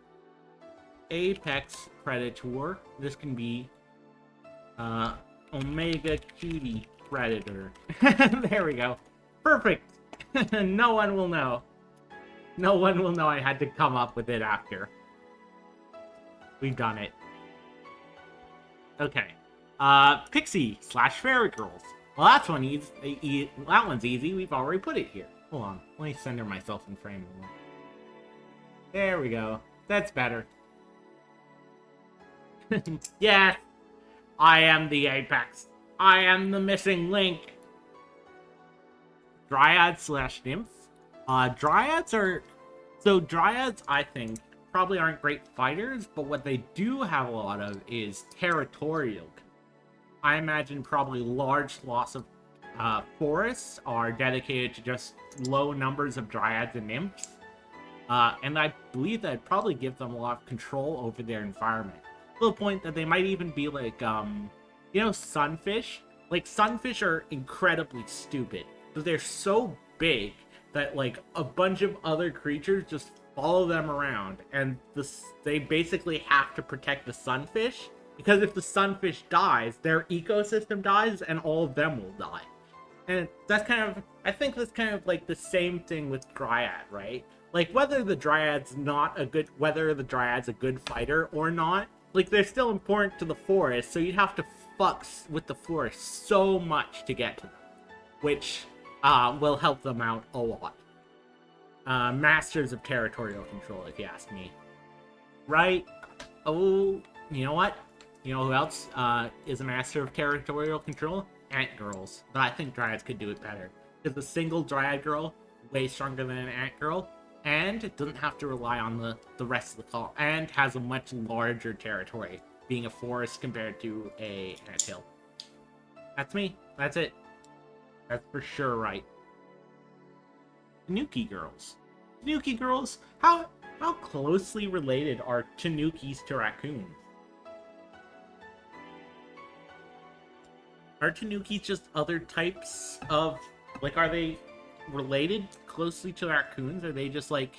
Apex Predator. This can be Omega Cutie Predator. There we go. Perfect. No one will know. No one will know I had to come up with it after. We've done it. Okay. Pixie / Fairy Girls. Well, that's one easy. That one's easy. We've already put it here. Hold on. Let me center myself in frame. There we go. That's better. Yes. I am the Apex. I am the missing link. Dryad / Nymph. Dryads are... So, Dryads, I think, probably aren't great fighters, but what they do have a lot of is territorial. I imagine probably large swaths of forests are dedicated to just low numbers of Dryads and Nymphs. And I believe that probably gives them a lot of control over their environment. To the point that they might even be like, you know, sunfish? Like, sunfish are incredibly stupid, but they're so big that, like, a bunch of other creatures just follow them around, and they basically have to protect the sunfish, because if the sunfish dies, their ecosystem dies, and all of them will die. And that's kind of, I think that's kind of like the same thing with Dryad, right? Like, whether the Dryad's a good fighter or not, like, they're still important to the forest, so you'd have to fuck with the forest so much to get to them, which will help them out a lot. Masters of territorial control, if you ask me. Right? Oh, you know what? You know who else is a master of territorial control? Ant girls. But I think Dryads could do it better. Because a single Dryad girl, way stronger than an Ant girl, and it doesn't have to rely on the rest of the call, and has a much larger territory, being a forest compared to a anthill. That's me. That's it. That's for sure right. Tanuki girls. Tanuki girls? How closely related are Tanukis to raccoons? Are Tanukis just other types of... Like, are they related closely to raccoons? Are they just, like,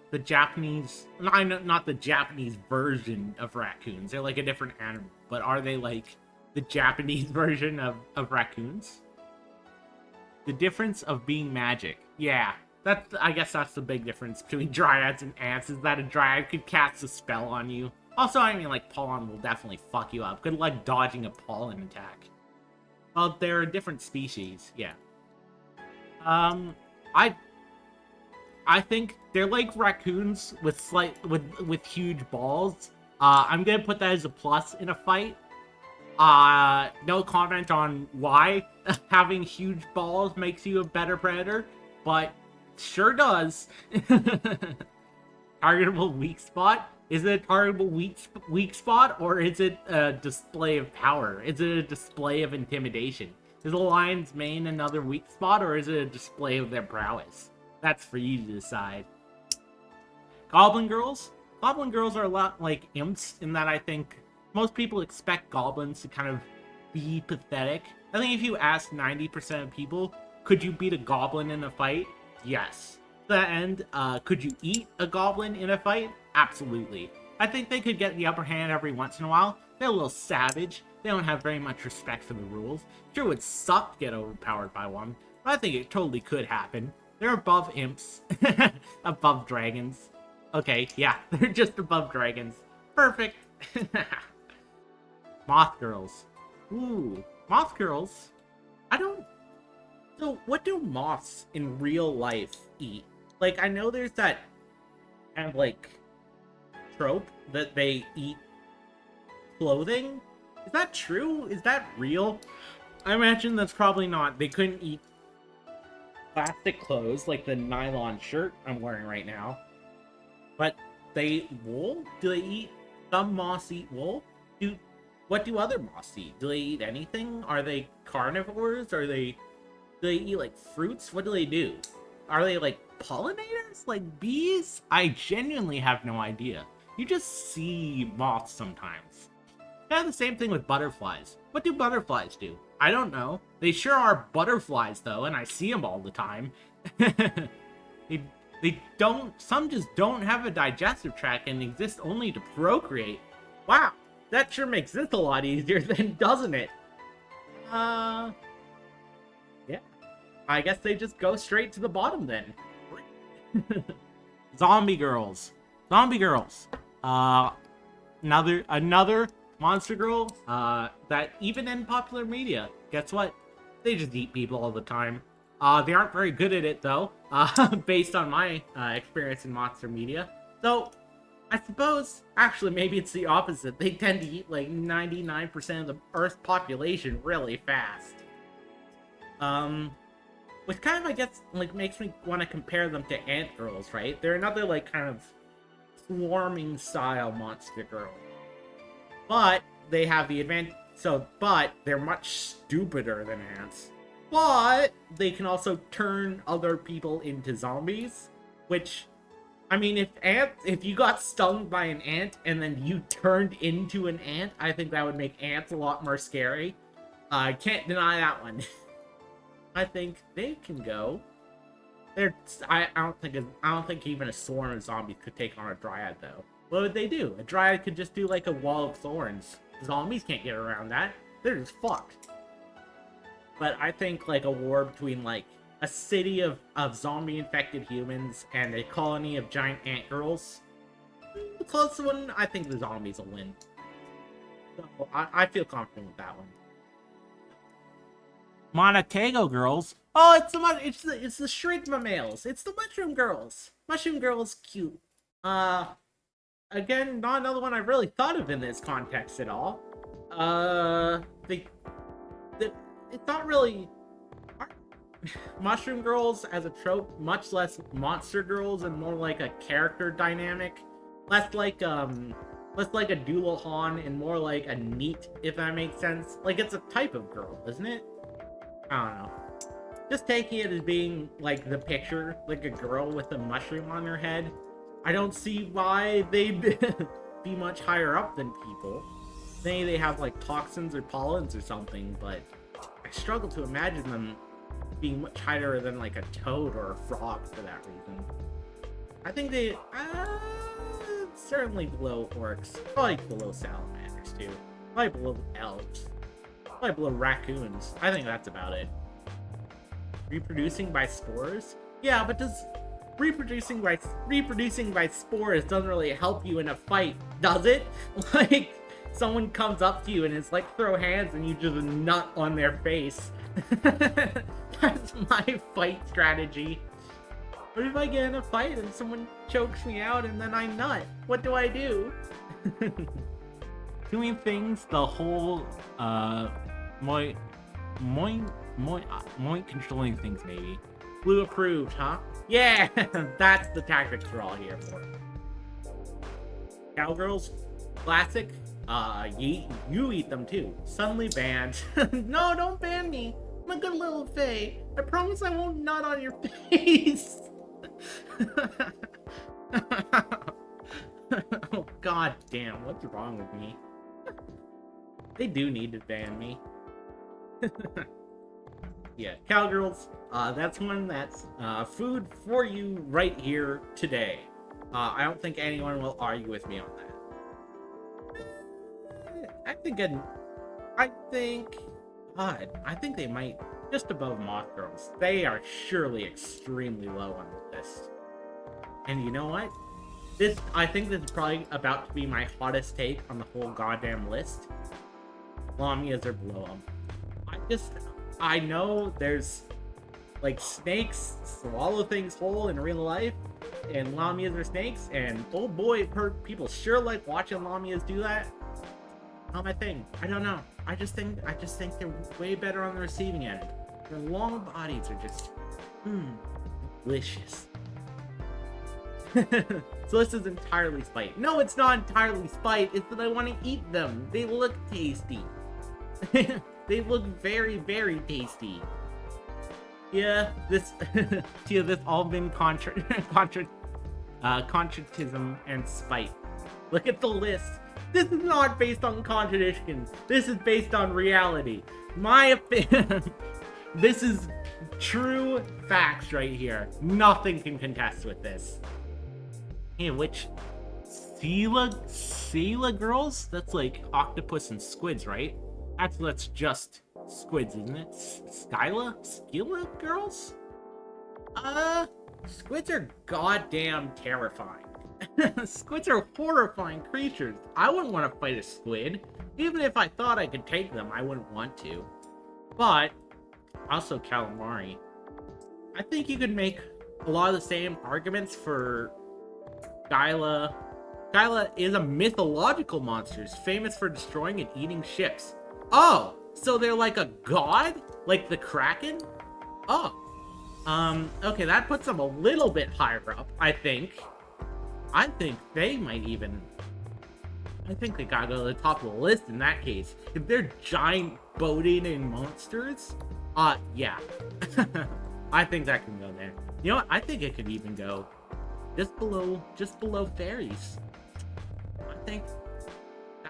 the Japanese... Not the Japanese version of raccoons. They're, like, a different animal. But are they, like, the Japanese version of raccoons? The difference of being magic. Yeah, I guess that's the big difference between Dryads and Ants, is that a Dryad could cast a spell on you. Also, I mean, like, pollen will definitely fuck you up. Good luck dodging a pollen attack. Well, they're a different species, yeah. I think they're like raccoons with huge balls. I'm gonna put that as a plus in a fight. No comment on why having huge balls makes you a better predator, but sure does. Targetable weak spot? Is it a targetable weak spot, or is it a display of power? Is it a display of intimidation? Is the lion's mane another weak spot, or is it a display of their prowess? That's for you to decide. Goblin girls? Goblin girls are a lot like imps in that I think most people expect goblins to kind of be pathetic. I think if you ask 90% of people, could you beat a goblin in a fight? Yes. To that end, could you eat a goblin in a fight? Absolutely. I think they could get the upper hand every once in a while. They're a little savage. They don't have very much respect for the rules. Sure, it would suck to get overpowered by one, but I think it totally could happen. They're above imps. Above dragons. Okay, yeah, they're just above dragons. Perfect. Moth girls. Ooh, moth girls. So, what do moths in real life eat? Like, I know there's that kind of, like, trope that they eat clothing. Is that true? Is that real? I imagine that's probably not. They couldn't eat plastic clothes, like the nylon shirt I'm wearing right now. But they eat wool? Do they eat... Some moths eat wool? what do other moths eat? Do they eat anything? Are they carnivores? Do they eat like fruits? What do they do? Are they like pollinators? Like bees? I genuinely have no idea. You just see moths sometimes. Kind of the same thing with butterflies. What do butterflies do? I don't know. They sure are butterflies though, and I see them all the time. They don't, some just don't have a digestive tract and exist only to procreate. Wow, that sure makes this a lot easier then, doesn't it? Yeah. I guess they just go straight to the bottom then. Zombie girls. Zombie girls. Another monster girl, that even in popular media, guess what? They just eat people all the time. They aren't very good at it, though, based on my experience in monster media. Though, I suppose, actually, maybe it's the opposite. They tend to eat, like, 99% of the Earth's population really fast. Which kind of, I guess, like, makes me want to compare them to ant girls, right? They're another, like, kind of swarming-style monster girl. But they have the advantage, but they're much stupider than ants. But they can also turn other people into zombies, which, I mean, if you got stung by an ant and then you turned into an ant, I think that would make ants a lot more scary. I can't deny that one. I think they can go. I don't think even a swarm of zombies could take on a dryad though. What would they do? A dryad could just do like a wall of thorns. Zombies can't get around that. They're just fucked. But I think like a war between like a city of zombie-infected humans and a colony of giant ant girls, the closest one, I think the zombies will win. So I feel confident with that one. Montego girls. Oh, it's the shrigma males. It's the mushroom girls. Mushroom girls, cute. Again, not another one I really thought of in this context at all. It's not really mushroom girls as a trope, much less monster girls and more like a character dynamic. Less like a Doodle and more like a neat, if that makes sense. Like it's a type of girl, isn't it? I don't know. Just taking it as being like the picture, like a girl with a mushroom on her head. I don't see why they'd be much higher up than people. Maybe they have like toxins or pollens or something, but I struggle to imagine them being much higher than like a toad or a frog for that reason. I think they certainly below orcs, probably below salamanders too, probably below elves, probably below raccoons. I think that's about it. Reproducing by spores? Yeah, but does reproducing by spores doesn't really help you in a fight, does it? Like someone comes up to you and it's like throw hands and you just nut on their face. That's my fight strategy. What if I get in a fight and someone chokes me out and then I nut? What do I do? Doing things the whole moink controlling things maybe. Blue approved, huh? Yeah, that's the tactics we're all here for. Cowgirls, classic. You eat them too. Suddenly banned. No, don't ban me. I'm a good little fae. I promise I won't nut on your face. Oh god damn, what's wrong with me? They do need to ban me. Yeah, cowgirls. That's one that's food for you right here today. I don't think anyone will argue with me on that. I think they might just above moth girls. They are surely extremely low on the list. And you know what? I think this is probably about to be my hottest take on the whole goddamn list. Lamias are below them. I know there's like snakes swallow things whole in real life, and lamias are snakes, and oh boy, people sure like watching lamias do that. Not my thing. I don't know. I just think they're way better on the receiving end. Their long bodies are just delicious. So this is entirely spite. No, it's not entirely spite. It's that I want to eat them. They look tasty. They look very, very tasty. Yeah, this all been contratism and spite. Look at the list. This is not based on contradictions. This is based on reality. My opinion. This is true facts right here. Nothing can contest with this. Hey, which Sela girls? That's like octopus and squids, right? Actually, that's just squids, isn't it? Skila girls? Squids are goddamn terrifying. Squids are horrifying creatures. I wouldn't want to fight a squid. Even if I thought I could take them, I wouldn't want to. But, also calamari. I think you could make a lot of the same arguments for Skyla. Skyla is a mythological monster, famous for destroying and eating ships. Oh, so they're like a god? Like the Kraken? Oh. Okay, that puts them a little bit higher up, I think. I think they might even... I think they gotta go to the top of the list in that case. If they're giant boat-eating monsters, yeah. I think that can go there. You know what? I think it could even go just below fairies. I think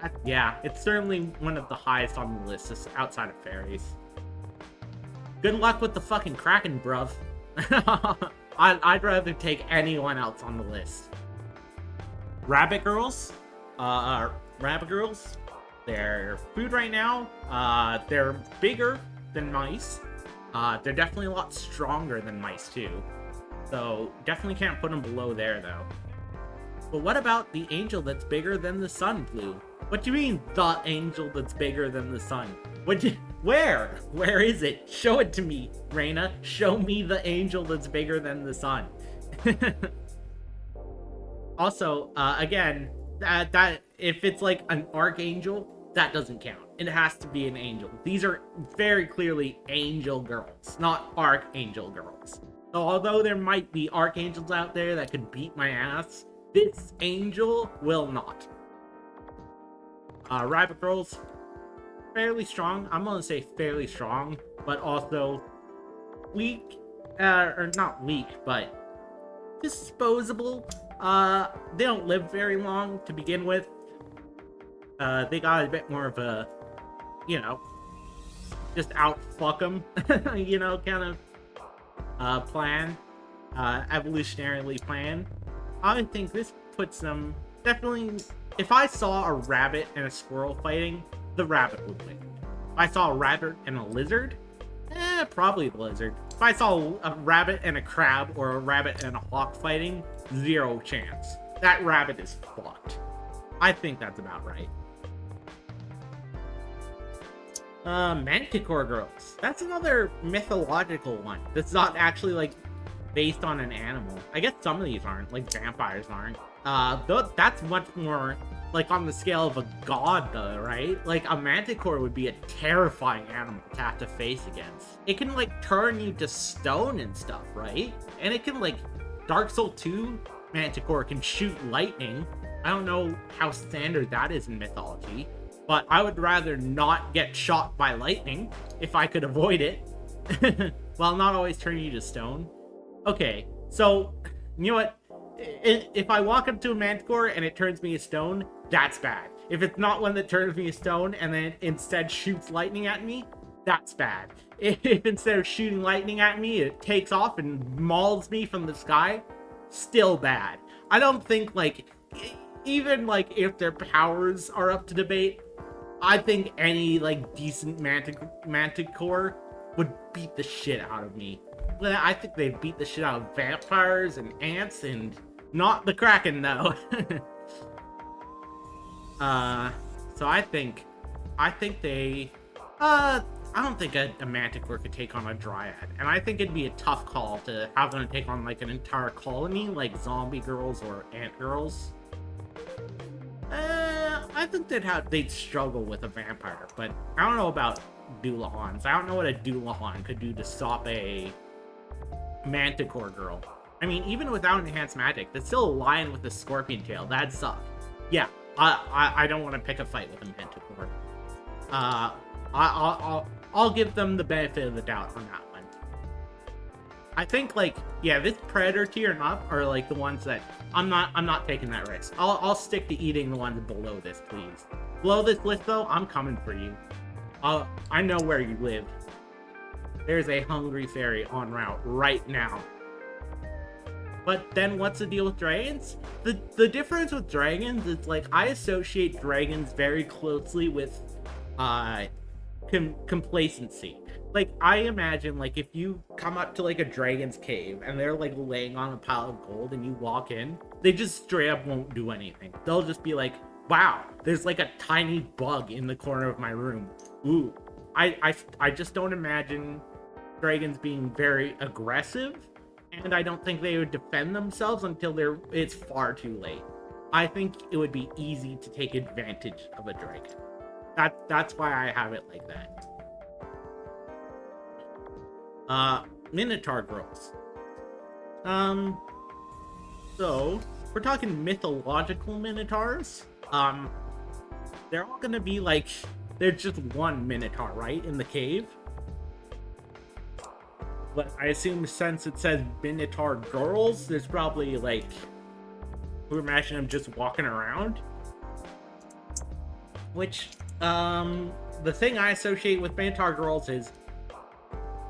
that, yeah, it's certainly one of the highest on the list, just outside of fairies. Good luck with the fucking Kraken, bruv. I'd rather take anyone else on the list. Rabbit girls? Rabbit girls? They're food right now. They're bigger than mice. They're definitely a lot stronger than mice, too. So, definitely can't put them below there, though. But what about the angel that's bigger than the sun, Blue? What do you mean, the angel that's bigger than the sun? Where? Where is it? Show it to me, Reina. Show me the angel that's bigger than the sun. Also, again, that if it's like an archangel, that doesn't count. It has to be an angel. These are very clearly angel girls, not archangel girls. So although there might be archangels out there that could beat my ass, this angel will not. Rabbit girls, fairly strong. I'm gonna say fairly strong, but also weak, or not weak, but disposable. They don't live very long to begin with. They got a bit more of a, you know, just outfuck them, you know, kind of plan, evolutionarily plan. I think this puts them definitely. If I saw a rabbit and a squirrel fighting, the rabbit would win. If I saw a rabbit and a lizard, probably the lizard. If I saw a rabbit and a crab or a rabbit and a hawk fighting, 0 chance. That rabbit is fucked. I think that's about right. Manticore girls. That's another mythological one. That's not actually, like, based on an animal. I guess some of these aren't. Like, vampires aren't. That's much more, like, on the scale of a god, though, right? Like, a manticore would be a terrifying animal to have to face against. It can, like, turn you to stone and stuff, right? And it can, like, Dark Souls 2 manticore can shoot lightning. I don't know how standard that is in mythology, but I would rather not get shot by lightning if I could avoid it. While not always turning you to stone. Okay, so, you know what? If I walk up to a manticore and it turns me to stone, that's bad. If it's not one that turns me to stone and then instead shoots lightning at me, that's bad. If instead of shooting lightning at me, it takes off and mauls me from the sky, still bad. I don't think, like, even, like, if their powers are up to debate, I think any, like, decent manticore would beat the shit out of me. I think they'd beat the shit out of vampires and ants, and not the Kraken, though. So I think they, I don't think a manticore could take on a dryad, and I think it'd be a tough call to have them take on, like, an entire colony, like zombie girls or ant girls. I think they'd struggle with a vampire, but I don't know about Doulahans. I don't know what a Doulahan could do to stop a manticore girl. I mean, even without enhanced magic, that's still a lion with a scorpion tail. That'd suck. Yeah, I don't want to pick a fight with a Manticore. I'll give them the benefit of the doubt on that one. I think, like, yeah, this Predator tier and up are like the ones that I'm not taking that risk. I'll stick to eating the ones below this, please. Below this list, though, I'm coming for you. I know where you live. There's a hungry fairy en route right now. But then what's the deal with dragons? The difference with dragons is, like, I associate dragons very closely with complacency. Like, I imagine, like, if you come up to, like, a dragon's cave and they're, like, laying on a pile of gold and you walk in, they just straight up won't do anything. They'll just be like, wow, there's, like, a tiny bug in the corner of my room. Ooh. I just don't imagine dragons being very aggressive, and I don't think they would defend themselves until it's far too late. I think it would be easy to take advantage of a dragon. That's why I have it like that. Minotaur girls. So we're talking mythological minotaurs. They're all gonna be like, there's just one minotaur, right, in the cave. But I assume since it says minotaur girls, there's probably like, we imagine them just walking around. Which, the thing I associate with minotaur girls is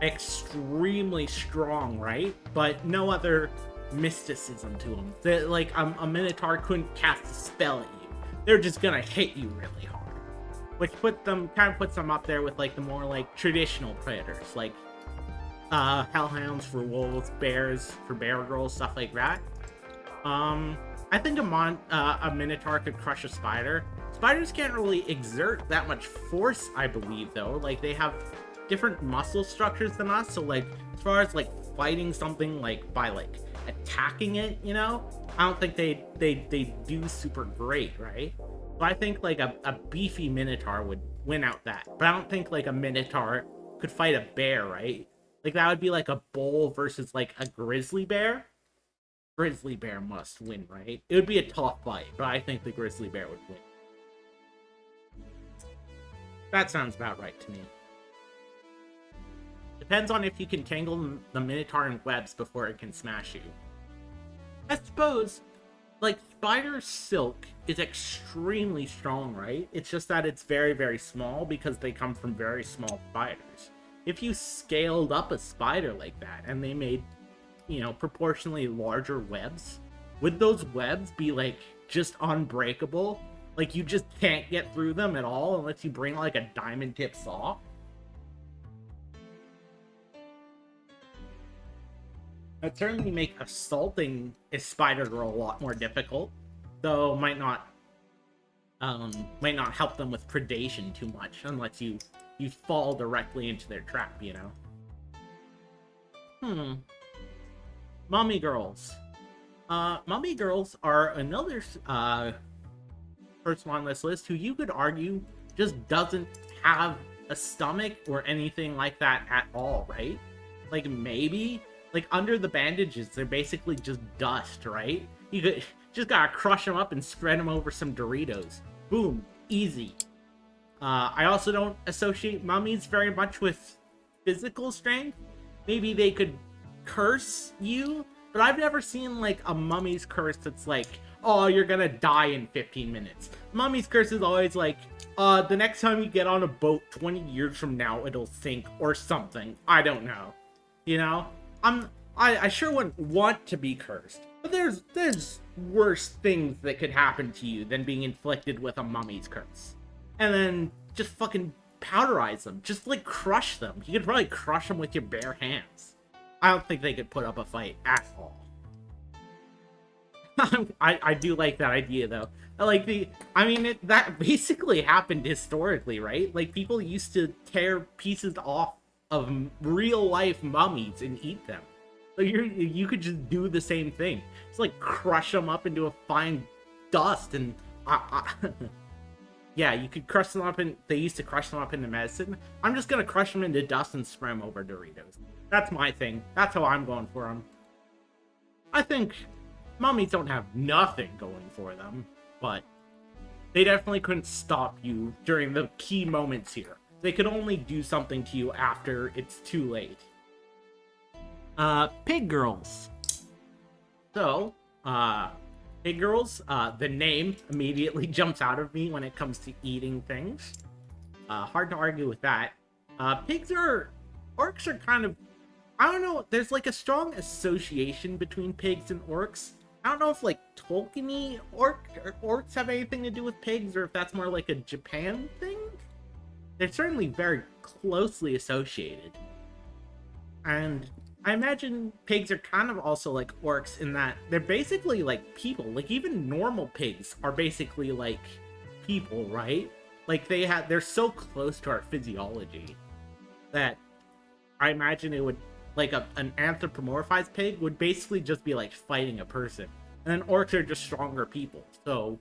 extremely strong, right? But no other mysticism to them. They're, like, a minotaur couldn't cast a spell at you. They're just gonna hit you really hard. Which puts them up there with, like, the more, like, traditional predators, like hellhounds for wolves, bears for bear girls, stuff like that. I think a minotaur could crush a spider. Spiders can't really exert that much force, I believe, though. Like, they have different muscle structures than us, so, like, as far as, like, fighting something, like, by, like, attacking it, you know, I don't think they do super great, right? So I think, like, a beefy minotaur would win out that, but I don't think, like, a minotaur could fight a bear, right? Like, that would be like a bull versus, like, a grizzly bear. Grizzly bear must win, right? It would be a tough fight, but I think the grizzly bear would win. That sounds about right to me. Depends on if you can tangle the minotaur in webs before it can smash you. I suppose, like, spider silk is extremely strong, right? It's just that it's very, very small because they come from very small spiders. If you scaled up a spider like that and they made, you know, proportionally larger webs, would those webs be, like, just unbreakable? Like, you just can't get through them at all unless you bring, like, a diamond tip saw? That'd certainly make assaulting a spider girl a lot more difficult, though might not help them with predation too much unless you fall directly into their trap, you know? Mummy girls. Mummy girls are another person on this list who you could argue just doesn't have a stomach or anything like that at all, right? Like, maybe, like, under the bandages, they're basically just dust, right? You just gotta crush them up and spread them over some Doritos. Boom, easy. I also don't associate mummies very much with physical strength. Maybe they could curse you, but I've never seen, like, a mummy's curse that's like, oh, you're gonna die in 15 minutes. Mummy's curse is always like, the next time you get on a boat 20 years from now, it'll sink or something. I don't know. You know? I sure wouldn't want to be cursed, but there's worse things that could happen to you than being inflicted with a mummy's curse. And then just fucking powderize them. Just, like, crush them. You could probably crush them with your bare hands. I don't think they could put up a fight at all. I do like that idea, though. That basically happened historically, right? Like, people used to tear pieces off of real-life mummies and eat them. So you could just do the same thing. Just, like, crush them up into a fine dust and... Yeah, you could crush them up they used to crush them up into medicine. I'm just gonna crush them into dust and spread them over Doritos. That's my thing. That's how I'm going for them. I think mummies don't have nothing going for them, but they definitely couldn't stop you during the key moments here. They could only do something to you after it's too late. Pig girls. So, pig girls, the name immediately jumps out of me when it comes to eating things. Hard to argue with that. Orcs are kind of, I don't know, there's like a strong association between pigs and orcs. I don't know if like Tolkien-y orcs have anything to do with pigs, or if that's more like a Japan thing. They're certainly very closely associated. And I imagine pigs are kind of also like orcs in that they're basically like people. Like even normal pigs are basically like people, right? Like they're so close to our physiology that I imagine it would, like an anthropomorphized pig would basically just be like fighting a person. And then orcs are just stronger people. So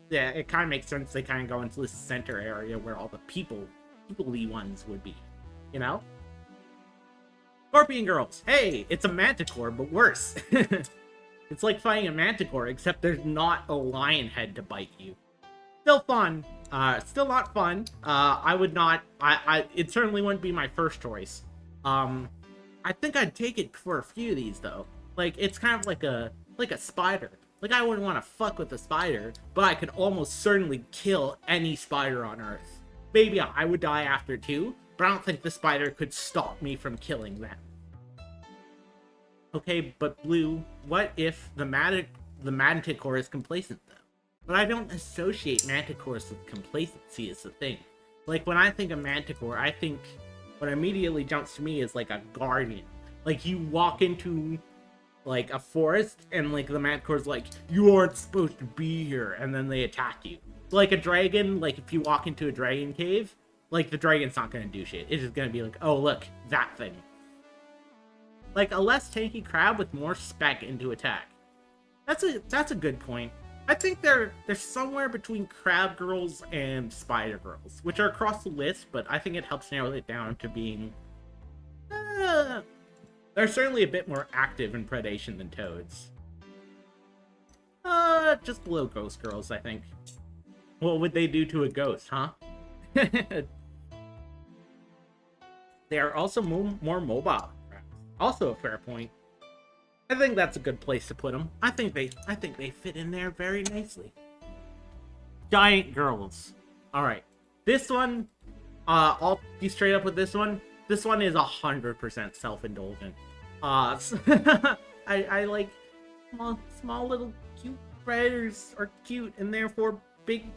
yeah, it kind of makes sense they kind of go into this center area where all the people-y ones would be, you know? Scorpion girls. Hey, it's a manticore, but worse. It's like fighting a manticore, except there's not a lion head to bite you. Still fun. Still not fun. I would not. It certainly wouldn't be my first choice. I think I'd take it for a few of these though. Like it's kind of like a spider. Like I wouldn't want to fuck with a spider, but I could almost certainly kill any spider on Earth. Maybe I would die after too, but I don't think the spider could stop me from killing them. Okay, but Blue, what if the manticore is complacent though? But I don't associate manticores with complacency is the thing. Like when I think of manticore, I think what immediately jumps to me is like a guardian. Like you walk into like a forest and like the manticore's like, you aren't supposed to be here, and then they attack you. Like a dragon, like if you walk into a dragon cave, like the dragon's not gonna do shit. It's just gonna be like, oh look, that thing. Like a less tanky crab with more spec into attack. That's a good point. I think they're somewhere between crab girls and spider girls, which are across the list, but I think it helps narrow it down to being they're certainly a bit more active in predation than toads. Just below ghost girls, I think. What would they do to a ghost, huh? They are also more mobile. Also a fair point. I think that's a good place to put them. I think they fit in there very nicely. Giant girls. All right, this one. I'll be straight up with this one. This one is 100% self-indulgent. I like small little cute predators are cute, and therefore big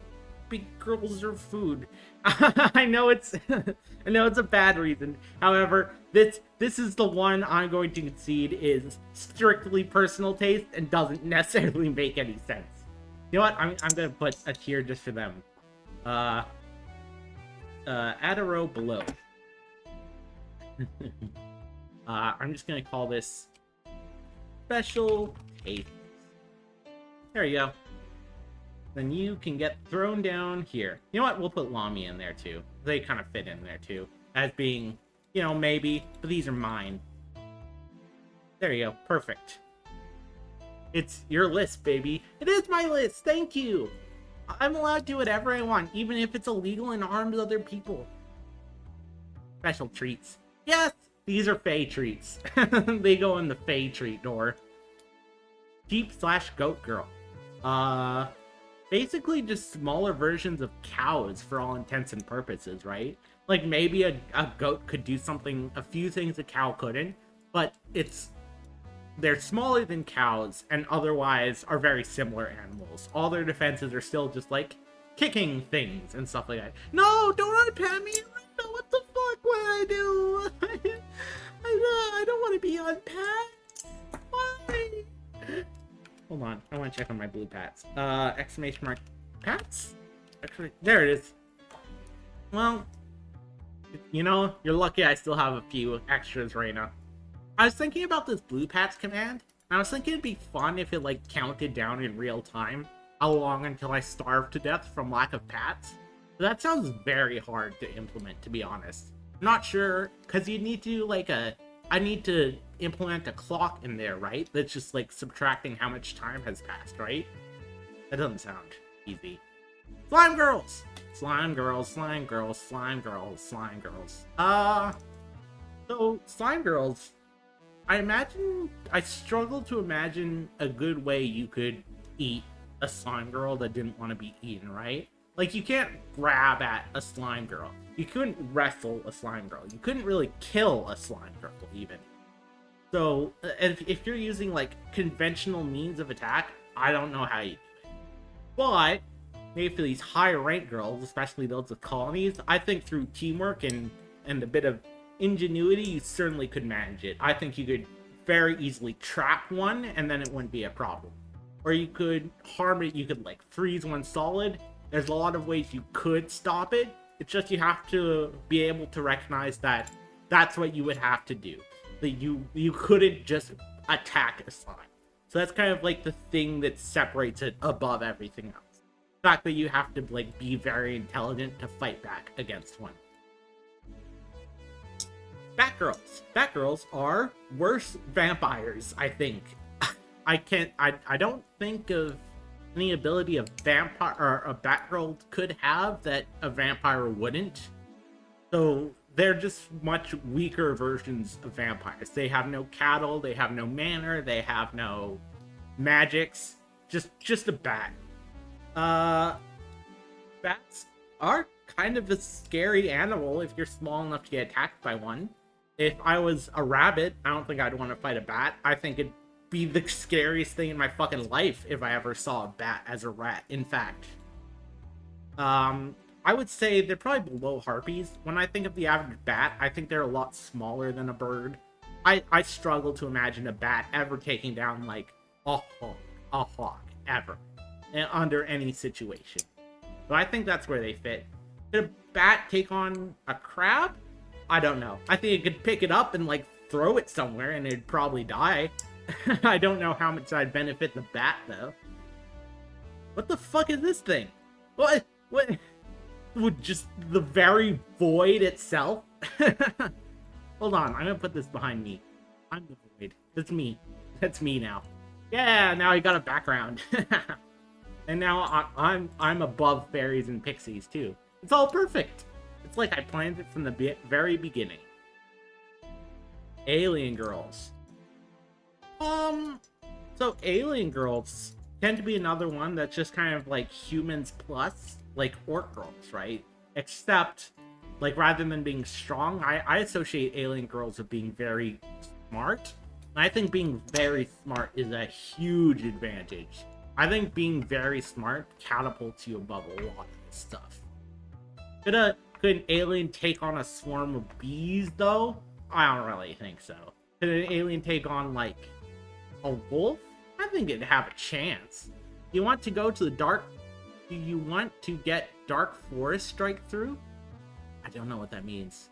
girls are food. I know it's a bad reason. However, this is the one I'm going to concede is strictly personal taste and doesn't necessarily make any sense. You know what? I'm gonna put a tier just for them. Add a row below. I'm just gonna call this special taste. There you go. Then you can get thrown down here. You know what? We'll put Lami in there too. They kind of fit in there too. As being, you know, maybe, but these are mine. There you go. Perfect. It's your list, baby. It is my list. Thank you. I'm allowed to do whatever I want, even if it's illegal and harms other people. Special treats. Yes, these are Fae treats. They go in the Fae treat door. Sheep/goat girl. Basically just smaller versions of cows for all intents and purposes, right? Like maybe a goat could do something, a few things a cow couldn't, but they're smaller than cows and otherwise are very similar animals. All their defenses are still just like kicking things and stuff like that. No, don't unpet me! What the fuck would I do? I don't want to be unpet. Why? Hold on, I want to check on my blue pats. Exclamation mark pats? Actually, there it is. Well, you know, you're lucky I still have a few extras right now. I was thinking about this blue pats command, and I was thinking it'd be fun if it like counted down in real time how long until I starve to death from lack of pats. But that sounds very hard to implement, to be honest. I'm not sure, because you'd need to do like a I need to implement a clock in there, right? That's just like subtracting how much time has passed, right? That doesn't sound easy. Slime girls! Slime girls, slime girls, slime girls, slime girls. So slime girls, I struggle to imagine a good way you could eat a slime girl that didn't want to be eaten, right? Like, you can't grab at a slime girl. You couldn't wrestle a slime girl. You couldn't really kill a slime girl, even. So, if you're using, like, conventional means of attack, I don't know how you do it. But, maybe for these higher rank girls, especially those with colonies, I think through teamwork and a bit of ingenuity, you certainly could manage it. I think you could very easily trap one, and then it wouldn't be a problem. Or you could harm it, you could, like, freeze one solid. There's a lot of ways you could stop it. It's just you have to be able to recognize that that's what you would have to do. That you couldn't just attack a slime. So that's kind of like the thing that separates it above everything else. The fact that you have to like be very intelligent to fight back against one. Batgirls. Batgirls are worse vampires, I think. I don't think of any ability a vampire or a Batgirl could have that a vampire wouldn't. So they're just much weaker versions of vampires. They have no cattle, they have no manner, they have no magics. Just a bat. Bats are kind of a scary animal if you're small enough to get attacked by one. If I was a rabbit, I don't think I'd want to fight a bat. I think it'd be the scariest thing in my fucking life if I ever saw a bat as a rat, in fact. I would say they're probably below harpies. When I think of the average bat, I think they're a lot smaller than a bird. I struggle to imagine a bat ever taking down, like, a hawk, ever. Under any situation. But I think that's where they fit. Could a bat take on a crab? I don't know. I think it could pick it up and, like, throw it somewhere and it'd probably die. I don't know how much I'd benefit the bat, though. What the fuck is this thing? What? With just the very void itself? Hold on, I'm gonna put this behind me. I'm the void. That's me. That's me now. Yeah, now I got a background. And now I'm above fairies and pixies, too. It's all perfect. It's like I planned it from the very beginning. Alien girls. So alien girls tend to be another one that's just kind of like humans plus, like orc girls, right? Except, like, rather than being strong, I associate alien girls with being very smart. And I think being very smart is a huge advantage. I think being very smart catapults you above a lot of this stuff. Could an alien take on a swarm of bees, though? I don't really think so. Could an alien take on, like, a wolf? I think it'd have a chance. You want to go to the dark... Do you want to get dark forest strike through? I don't know what that means.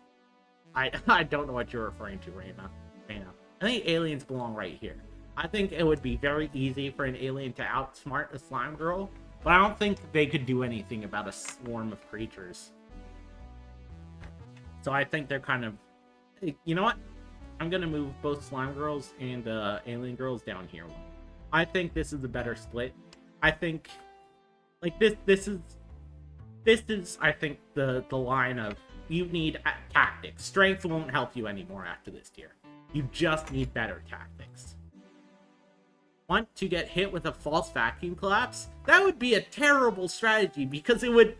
I don't know what you're referring to, Raina. I think aliens belong right here. I think it would be very easy for an alien to outsmart a slime girl, but I don't think they could do anything about a swarm of creatures. So I think they're kind of... You know what? I'm gonna move both slime girls and alien girls down here. I think this is a better split. I think, like, this is I think the line of you need tactics. Strength won't help you anymore after this tier. You just need better tactics. Want to get hit with a false vacuum collapse? That would be a terrible strategy because it would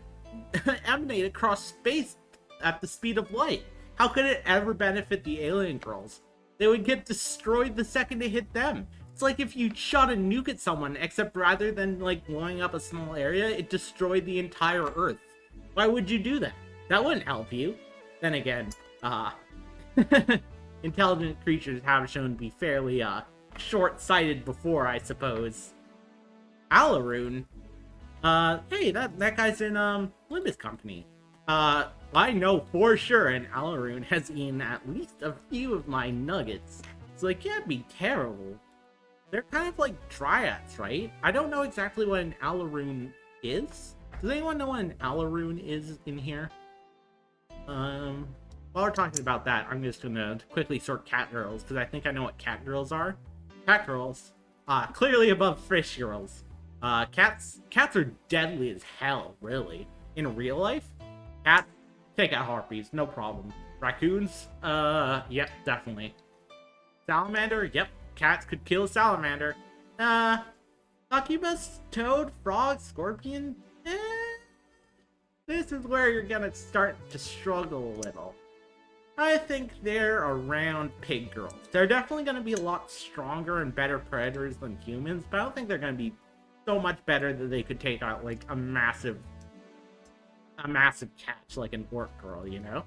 emanate across space at the speed of light. How could it ever benefit the alien girls? They would get destroyed the second it hit them. It's like if you shot a nuke at someone, except rather than, like, blowing up a small area, it destroyed the entire Earth. Why would you do that? That wouldn't help you. Then again, intelligent creatures have shown to be fairly, short-sighted before, I suppose. Alaroon? Hey, that guy's in, Limbus Company. I know for sure an Alaroon has eaten at least a few of my nuggets, so they can't be terrible. They're kind of like dryads, right? I don't know exactly what an Alaroon is. Does anyone know what an Alaroon is in here? while we're talking about that, I'm just gonna quickly sort cat girls, because I think I know what cat girls are. Cat girls, clearly above fish girls. Cats are deadly as hell, really. In real life, cat, take out harpies, no problem. Raccoons, yep, definitely. Salamander, yep, cats could kill a salamander. Succubus, toad, frog, scorpion, this is where you're gonna start to struggle a little. I think they're around pig girls. They're definitely gonna be a lot stronger and better predators than humans, but I don't think they're gonna be so much better that they could take out like a massive catch like an orc girl, you know?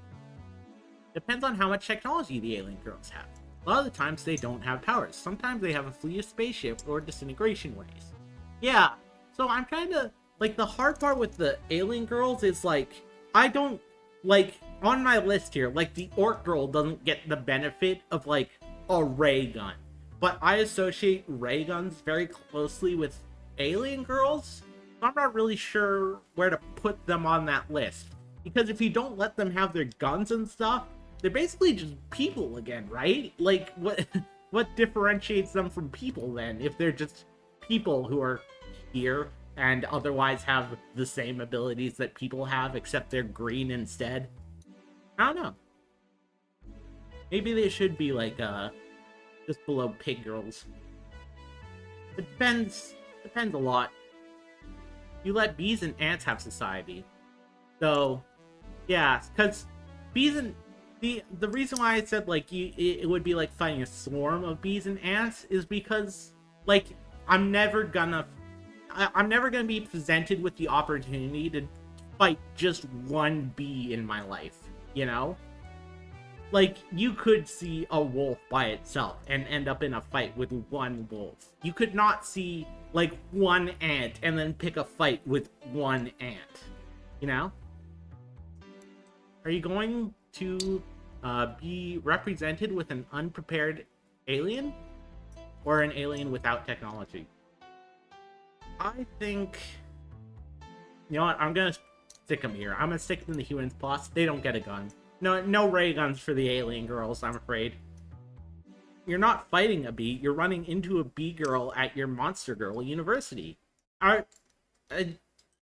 Depends on how much technology the alien girls have. A lot of the times they don't have powers. Sometimes they have a fleet of spaceship or disintegration ways. Yeah, so I'm kind of like, the hard part with the alien girls is like, I don't like on my list here, like the orc girl doesn't get the benefit of like a ray gun, but I associate ray guns very closely with alien girls. So I'm not really sure where to put them on that list, because if you don't let them have their guns and stuff, they're basically just people again, right? Like, what differentiates them from people then, if they're just people who are here and otherwise have the same abilities that people have, except they're green instead? I don't know. Maybe they should be like just below pig girls. It depends a lot. You let bees and ants have society, so yeah, because bees and the reason why I said like it would be like fighting a swarm of bees and ants is because like I'm never gonna be presented with the opportunity to fight just one bee in my life, you know? Like, you could see a wolf by itself and end up in a fight with one wolf. You could not see, like, one ant and then pick a fight with one ant, you know? Are you going to be represented with an unprepared alien? Or an alien without technology? I think... You know what? I'm gonna stick them here. I'm gonna stick them in the humans plus. They don't get a gun. No ray guns for the alien girls, I'm afraid. You're not fighting a bee. You're running into a bee girl at your Monster Girl University. Am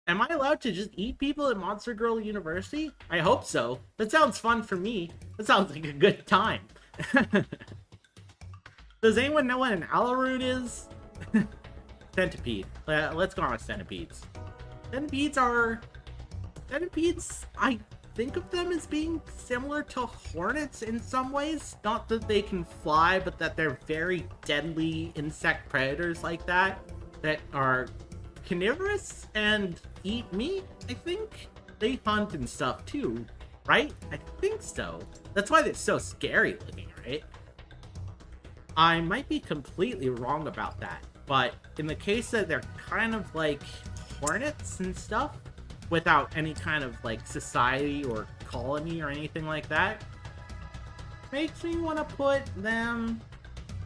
I allowed to just eat people at Monster Girl University? I hope so. That sounds fun for me. That sounds like a good time. Does anyone know what an Alaroot is? Centipede. Let's go on with centipedes. Centipedes, I think of them as being similar to hornets in some ways. Not that they can fly, but that they're very deadly insect predators like that are carnivorous and eat meat, I think. They hunt and stuff too, right? I think so. That's why they're so scary looking, right? I might be completely wrong about that, but in the case that they're kind of like hornets and stuff, without any kind of like society or colony or anything like that, makes me want to put them...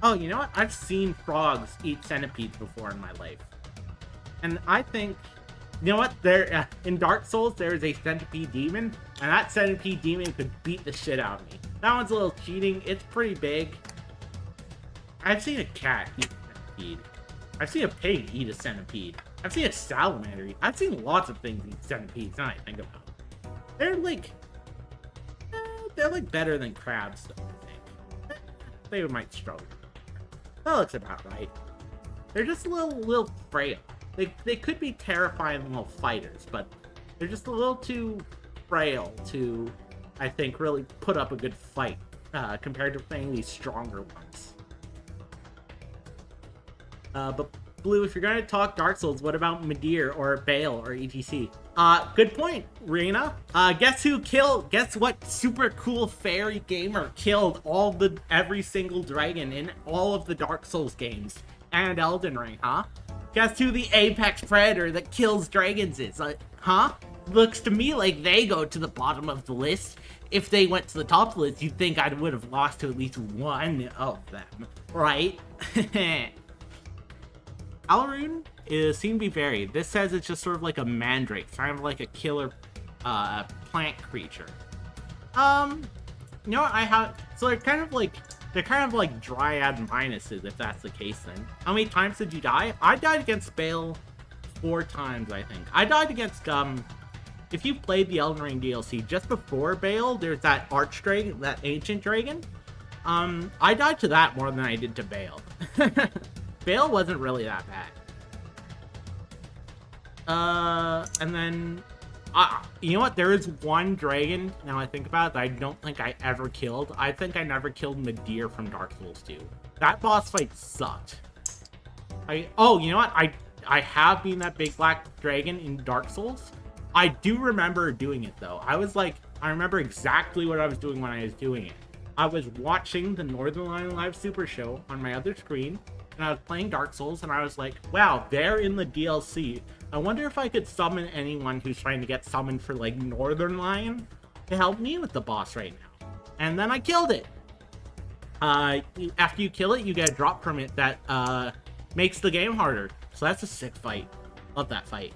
Oh, you know what? I've seen frogs eat centipedes before in my life. And I think, you know what? There, in Dark Souls, there is a centipede demon, and that centipede demon could beat the shit out of me. That one's a little cheating. It's pretty big. I've seen a cat eat a centipede. I've seen a pig eat a centipede. I've seen a salamander eat. I've seen lots of things eat centipedes, now I think about it. They're like better than crabs, though, I think. They might struggle. That looks about right. They're just a little frail. They could be terrifying little fighters, but they're just a little too frail to, I think, really put up a good fight compared to playing these stronger ones. But Blue, if you're going to talk Dark Souls, what about Midir or Bale or etc? Good point, Reina. Guess what super cool fairy gamer killed every single dragon in all of the Dark Souls games and Elden Ring, huh? Guess who the apex predator that kills dragons is? Huh? Looks to me like they go to the bottom of the list. If they went to the top of the list, you'd think I would have lost to at least one of them, right? Alaroon seem to be varied. This says it's just sort of like a mandrake, kind of like a killer plant creature. You know what? I have. So they're kind of like Dryad minuses, if that's the case. Then how many times did you die? I died against Bale 4 times, I think. I died against If you played the Elden Ring DLC just before Bale, there's that Archdragon, that ancient dragon. I died to that more than I did to Bale. Bale wasn't really that bad. And then, you know what? There is one dragon, now I think about it, that I don't think I ever killed. I think I never killed Midir from Dark Souls 2. That boss fight sucked. Oh, you know what? I have been that big black dragon in Dark Souls. I do remember doing it, though. I remember exactly what I was doing when I was doing it. I was watching the Northern Lion Live Super Show on my other screen, and I was playing Dark Souls, and I was like, wow, they're in the DLC. I wonder if I could summon anyone who's trying to get summoned for, like, Northern Lion to help me with the boss right now. And then I killed it. After you kill it, you get a drop from it that makes the game harder. So that's a sick fight. Love that fight.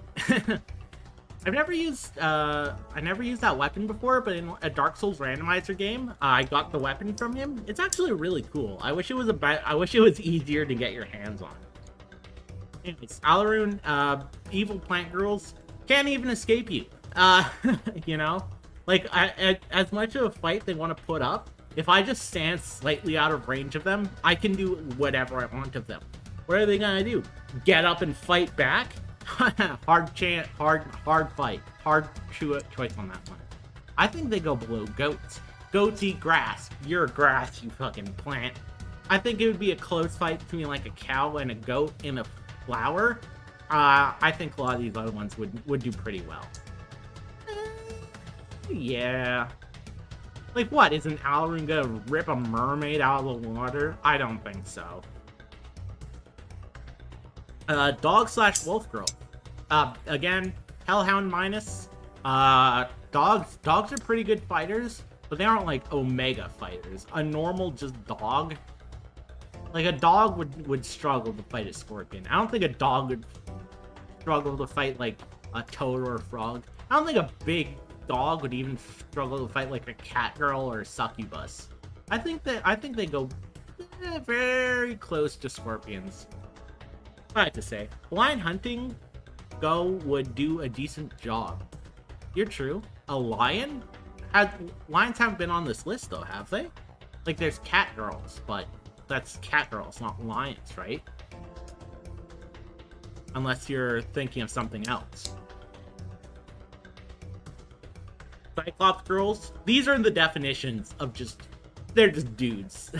I've never used that weapon before, but in a Dark Souls randomizer game, I got the weapon from him. It's actually really cool. I wish it was easier to get your hands on. Anyways, Alaroon, evil plant girls can't even escape you. You know, like as much of a fight they want to put up, if I just stand slightly out of range of them, I can do whatever I want of them. What are they gonna do? Get up and fight back? Hard fight. Hard choice on that one. I think they go below goats. Goats eat grass. You're grass, you fucking plant. I think it would be a close fight between like a cow and a goat in a flower. I think a lot of these other ones would do pretty well. Yeah. Like what? Is an Alaroon gonna rip a mermaid out of the water? I don't think so. Dog/wolf girl. Again, Hellhound minus. Dogs are pretty good fighters, but they aren't like Omega fighters. A normal just dog. Like a dog would struggle to fight a scorpion. I don't think a dog would struggle to fight like a toad or a frog. I don't think a big dog would even struggle to fight like a cat girl or a succubus. I think they go very close to scorpions. I have to say, blind hunting would do a decent job. You're true. A lion? Lions haven't been on this list though, have they? Like there's cat girls, but that's cat girls, not lions, right? Unless you're thinking of something else. Cyclops girls? These are the definitions of they're just dudes.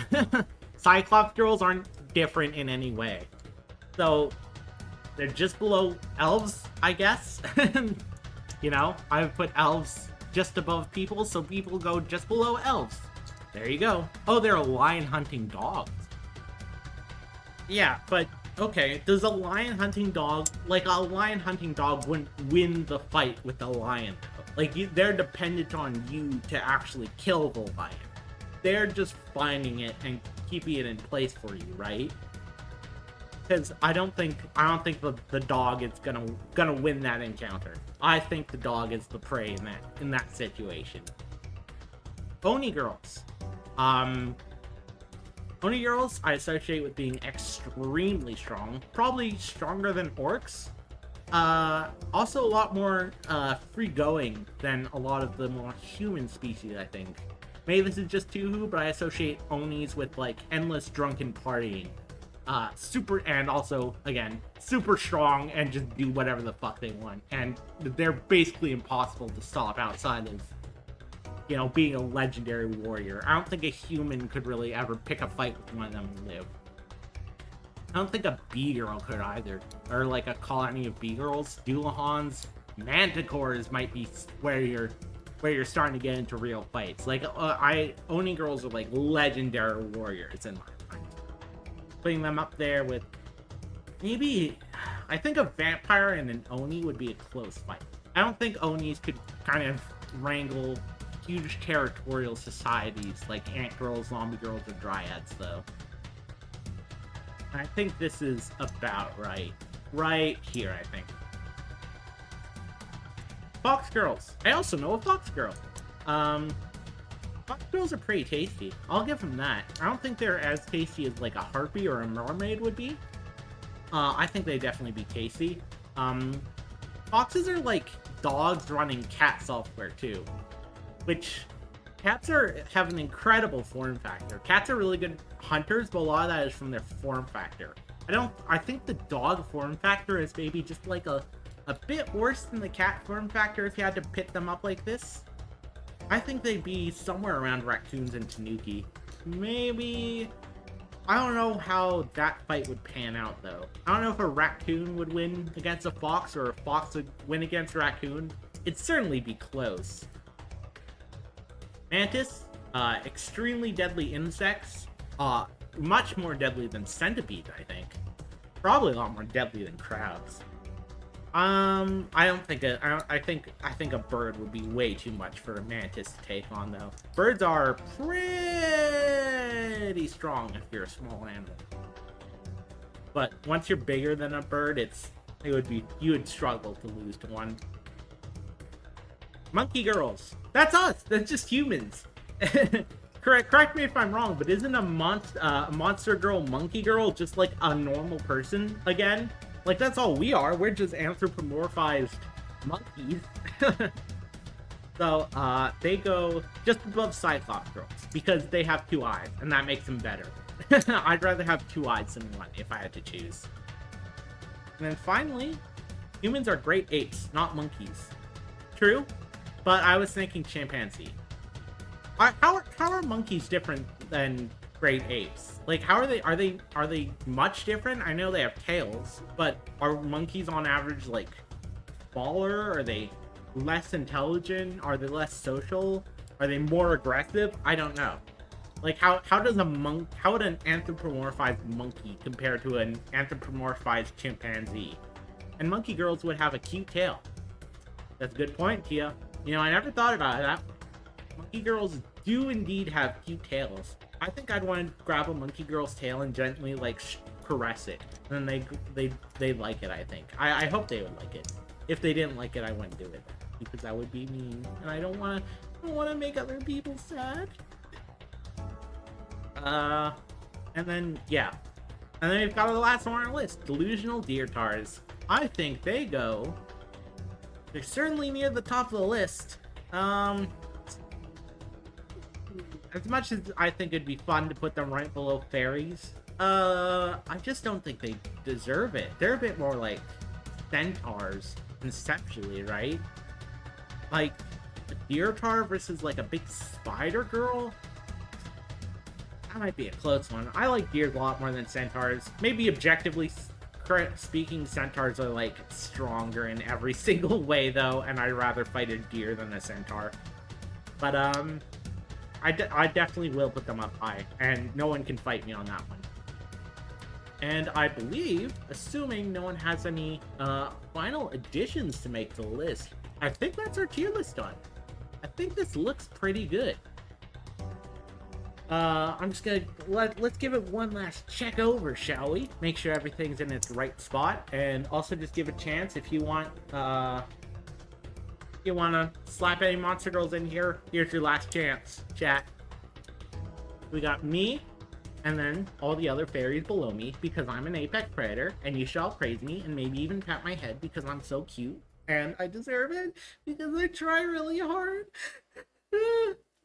Cyclops girls aren't different in any way. So, they're just below elves, I guess. You know, I would put elves just above people, so people go just below elves. There you go. Oh, they're lion hunting dogs. Yeah, but, okay, does a lion hunting dog... Like, a lion hunting dog wouldn't win the fight with the lion. Like, they're dependent on you to actually kill the lion. They're just finding it and keeping it in place for you, right? Because I don't think the dog is gonna win that encounter. I think the dog is the prey in that situation. Oni girls. Oni girls I associate with being extremely strong, probably stronger than orcs. Also a lot more free going than a lot of the more human species, I think. Maybe this is just Tuhu, but I associate Onis with like endless drunken partying. And also, again, super strong and just do whatever the fuck they want. And they're basically impossible to stop outside of, you know, being a legendary warrior. I don't think a human could really ever pick a fight with one of them and live. I don't think a bee-girl could either. Or like a colony of bee-girls. Doulahans, manticores might be where you're starting to get into real fights. Like, Oni girls are like legendary warriors in my mind. Putting them up there with maybe, I think a vampire and an Oni would be a close fight. I don't think Onis could kind of wrangle huge territorial societies like ant girls, zombie girls, or dryads, though. I think this is about right. Right here, I think. Fox girls. I also know a fox girl. Fox girls are pretty tasty. I'll give them that. I don't think they're as tasty as like a harpy or a mermaid would be. I think they definitely be tasty. Foxes are like dogs running cat software too, which cats have an incredible form factor. Cats are really good hunters, but a lot of that is from their form factor. I think the dog form factor is maybe just like a bit worse than the cat form factor if you had to pit them up like this. I think they'd be somewhere around raccoons and tanuki. Maybe... I don't know how that fight would pan out, though. I don't know if a raccoon would win against a fox or a fox would win against a raccoon. It'd certainly be close. Mantis, extremely deadly insects. Much more deadly than centipedes, I think. Probably a lot more deadly than crabs. I think a bird would be way too much for a mantis to take on, though. Birds are pretty strong if you're a small animal. But once you're bigger than a bird, you would struggle to lose to one. Monkey girls. That's us. That's just humans. Correct me if I'm wrong, but isn't a monster girl monkey girl just like a normal person again? Like, that's all we are. We're just anthropomorphized monkeys. So, they go just above Cyclops girls because they have 2 eyes, and that makes them better. I'd rather have 2 eyes than 1 if I had to choose. And then finally, humans are great apes, not monkeys. True, but I was thinking chimpanzee. How are monkeys different than great apes? Like, how are they much different? I know they have tails, but are monkeys on average like smaller? Are they less intelligent? Are they less social? Are they more aggressive? I don't know. Like, how would an anthropomorphized monkey compare to an anthropomorphized chimpanzee? And monkey girls would have a cute tail. That's a good point, Tia. You know, I never thought about that. Monkey girls do indeed have cute tails. I think I'd want to grab a monkey girl's tail and gently, like, caress it. And then they'd like it, I think. I hope they would like it. If they didn't like it, I wouldn't do it. Because that would be mean. And I don't want to make other people sad. And then, yeah. And then we've got the last one on our list. Delusional deertars. I think they're certainly near the top of the list. As much as I think it'd be fun to put them right below fairies, I just don't think they deserve it. They're a bit more like centaurs conceptually, right? Like a deertar versus like a big spider girl. That might be a close one. I like deers a lot more than centaurs. Maybe objectively speaking, centaurs are like stronger in every single way though, and I'd rather fight a deer than a centaur. But I definitely will put them up high, and no one can fight me on that one. And I believe, assuming no one has any final additions to make to the list, I think that's our tier list done. I think this looks pretty good. I'm just gonna let's give it one last check over, shall we? Make sure everything's in its right spot, and also just give a chance if you want. You want to slap any monster girls in here? Here's your last chance, chat. We got me, and then all the other fairies below me, because I'm an apex predator, and you shall praise me, and maybe even pat my head because I'm so cute, and I deserve it, because I try really hard.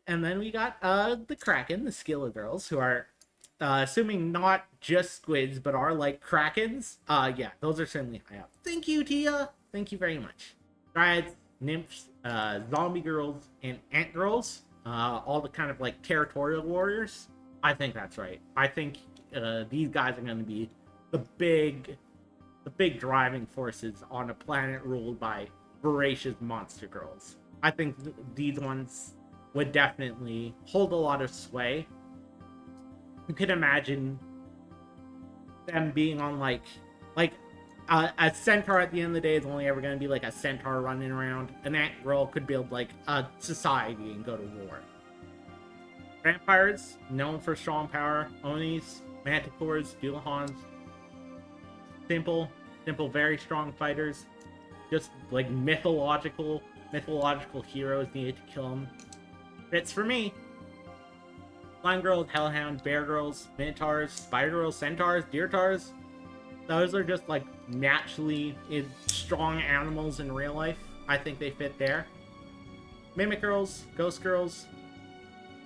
And then we got the Kraken, the Skilla girls, who are, assuming not just squids, but are like Krakens. Yeah, those are certainly high up. Thank you, Tia. Thank you very much. Dryads, nymphs, zombie girls, and ant girls, all the kind of like territorial warriors. I think that's right. I think these guys are going to be the big driving forces on a planet ruled by voracious monster girls. I think these ones would definitely hold a lot of sway. You could imagine them being on like a centaur at the end of the day is only ever going to be like a centaur running around. An ant girl could build like a society and go to war. Vampires, known for strong power. Onis, manticores, dualhons. Simple, very strong fighters. Just like mythological heroes needed to kill them. Fits for me. Slime girls, hellhounds, bear girls, minotaurs, spider girls, centaurs, deertars. Those are just like naturally strong animals in real life. I think they fit there. Mimic girls, ghost girls.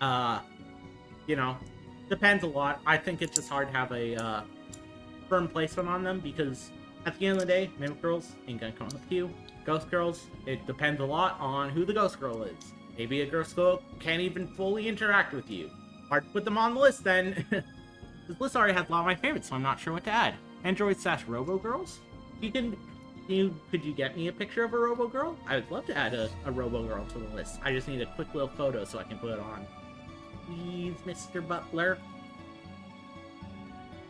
You know, depends a lot. I think it's just hard to have a firm placement on them because at the end of the day, mimic girls ain't gonna come with you. Ghost girls, it depends a lot on who the ghost girl is. Maybe a ghost girl can't even fully interact with you. Hard to put them on the list then. This list already has a lot of my favorites, so I'm not sure what to add. Android/Robo Girls? Could you get me a picture of a Robo Girl? I would love to add a Robo Girl to the list. I just need a quick little photo so I can put it on. Please, Mr. Butler.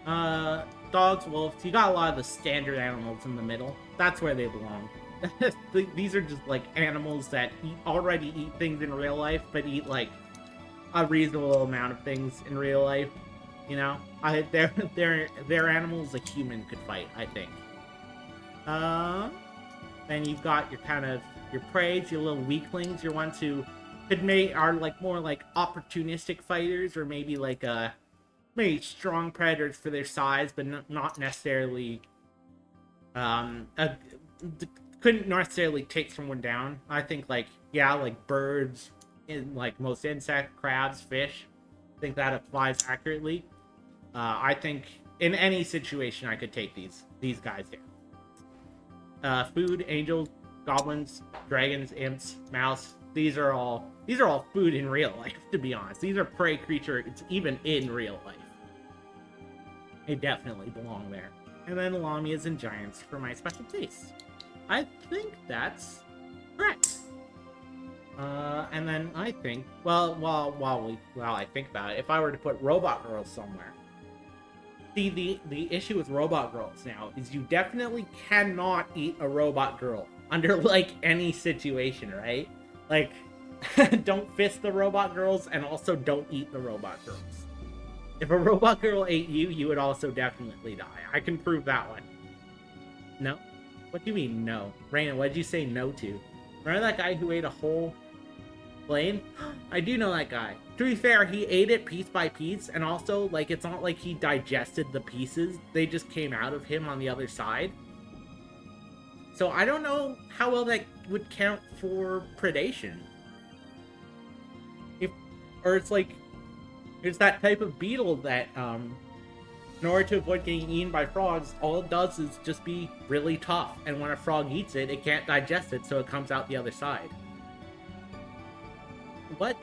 Dogs, wolves. You got a lot of the standard animals in the middle. That's where they belong. These are just like animals that already eat things in real life, but eat like a reasonable amount of things in real life. You know, they're animals a human could fight, I think. Then you've got your kind of your preys, your little weaklings, your ones who are like more like opportunistic fighters, or maybe like maybe strong predators for their size, but not necessarily couldn't necessarily take someone down. I think like like birds, and like most insect, crabs, fish. I think that applies accurately. I think in any situation I could take these guys down. Food, angels, goblins, dragons, imps, mouse. These are all food in real life, to be honest. These are prey creatures even in real life. They definitely belong there. And then lamias and giants for my special taste. I think that's correct. And then I think, while I think about it, if I were to put robot girls somewhere, the issue with robot girls now is you definitely cannot eat a robot girl under like any situation, right? Like, don't fist the robot girls, and also don't eat the robot girls. If a robot girl ate you, you would also definitely die. I can prove that one. No? What do you mean, no? Raina, what did you say no to? Remember that guy who ate a whole plane? I do know that guy. To be fair, he ate it piece by piece, and also, like, it's not like he digested the pieces. They just came out of him on the other side. So I don't know how well that would count for predation. Or it's like, it's that type of beetle that, in order to avoid getting eaten by frogs, all it does is just be really tough. And when a frog eats it, it can't digest it, so it comes out the other side. What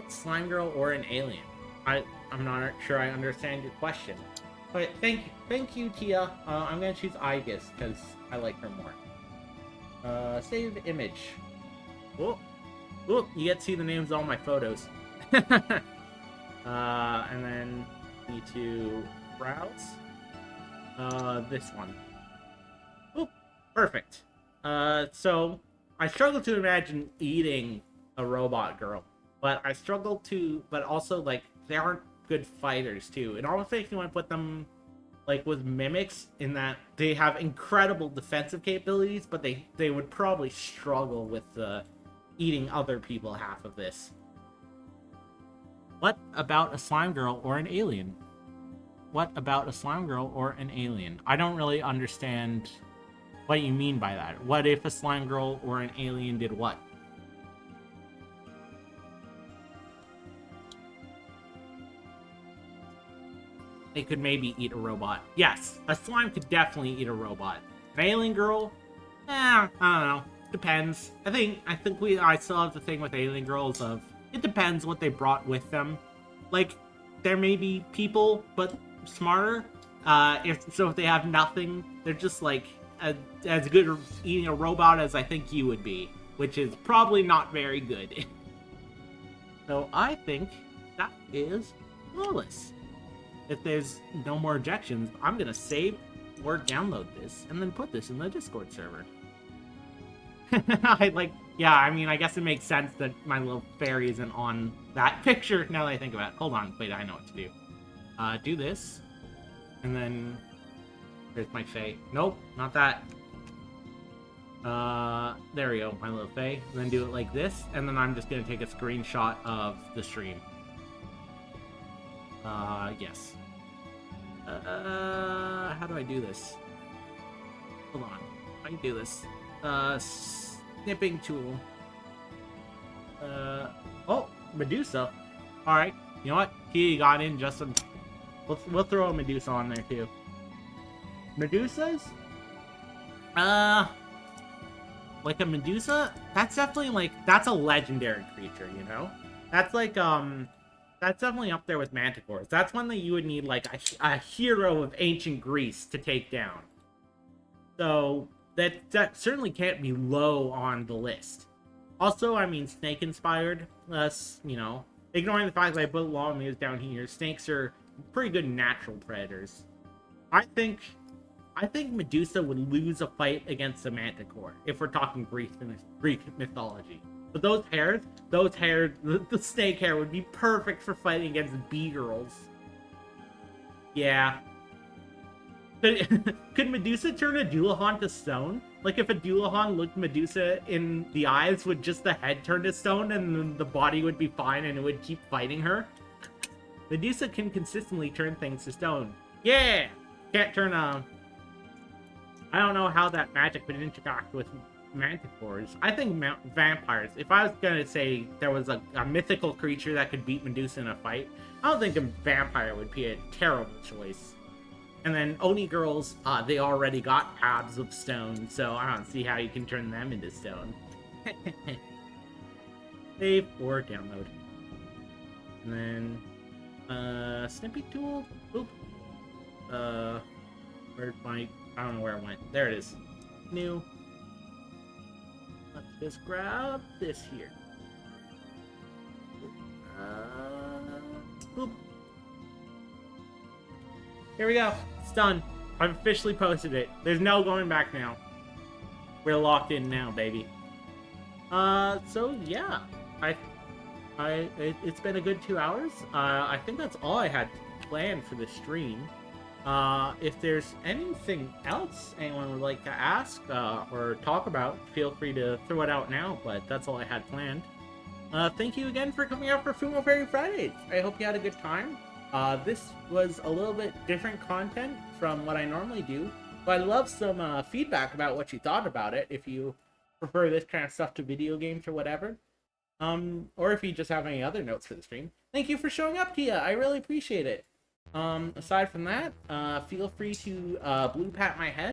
slime girl or an alien? I'm not sure I understand your question. But thank you, Tia. I'm gonna choose Igus, because I like her more. Save image. Oh, you get to see the names of all my photos. And then need to browse. This one. Oh, perfect. So I struggle to imagine eating a robot girl, but but also like they aren't good fighters too. It almost makes me want to put them like with mimics in that they have incredible defensive capabilities, but they would probably struggle with eating other people half of this. What about a slime girl or an alien? What about a slime girl or an alien? I don't really understand what you mean by that. What if a slime girl or an alien did what? They could maybe eat a robot. Yes, a slime could definitely eat a robot. An alien girl? I don't know. Depends. I think I still have the thing with alien girls of it depends what they brought with them. Like, there may be people, but smarter. If they have nothing, they're just like as good at eating a robot as I think you would be, which is probably not very good. So I think that is flawless. If there's no more objections, I'm gonna save or download this and then put this in the Discord server. I mean, I guess it makes sense that my little fairy isn't on that picture now that I think about it. Hold on, wait, I know what to do. Do this, and then there's my fae. Nope, not that. There we go, my little fae. And then do it like this, and then I'm just gonna take a screenshot of the stream. Yes. How do I do this? Hold on. I can do this. Snipping tool. Oh, Medusa. Alright. You know what? He got in just a... We'll throw a Medusa on there, too. Medusas? Like a Medusa? That's definitely, like... That's a legendary creature, you know? That's, like, that's definitely up there with Manticores. That's one that you would need, like, a hero of ancient Greece to take down. So, that certainly can't be low on the list. Also, I mean, snake-inspired. You know, ignoring the fact that I put Lawmares down here, snakes are pretty good natural predators. I think Medusa would lose a fight against the Manticore, if we're talking Greek mythology. But those hairs, the snake hair would be perfect for fighting against B-girls. Yeah. Could Medusa turn a Dullahan to stone? Like, if a Dullahan looked Medusa in the eyes, would just the head turn to stone and then the body would be fine and it would keep fighting her? Medusa can consistently turn things to stone. Yeah! Can't turn I don't know how that magic would interact with Manticores. I think vampires. If I was gonna say there was a mythical creature that could beat Medusa in a fight, I don't think a vampire would be a terrible choice. And then Oni girls, they already got abs of stone, so I don't see how you can turn them into stone. Save or download. And then, snippy tool? Oop. Where's my... I don't know where it went. There it is. New. Let's just grab this here. Boop. Here we go. It's done. I've officially posted it. There's no going back now. We're locked in now, baby. So yeah. It's been a good 2 hours. I think that's all I had planned for the stream. If there's anything else anyone would like to ask or talk about, feel free to throw it out now, but that's all I had planned. Thank you again for coming out for Fumo Fairy Fridays. I hope you had a good time. This was a little bit different content from what I normally do, but I'd love some feedback about what you thought about it, if you prefer this kind of stuff to video games or whatever. Or if you just have any other notes for the stream. Thank you for showing up, Tia. I really appreciate it. Aside from that, feel free to blue pat my head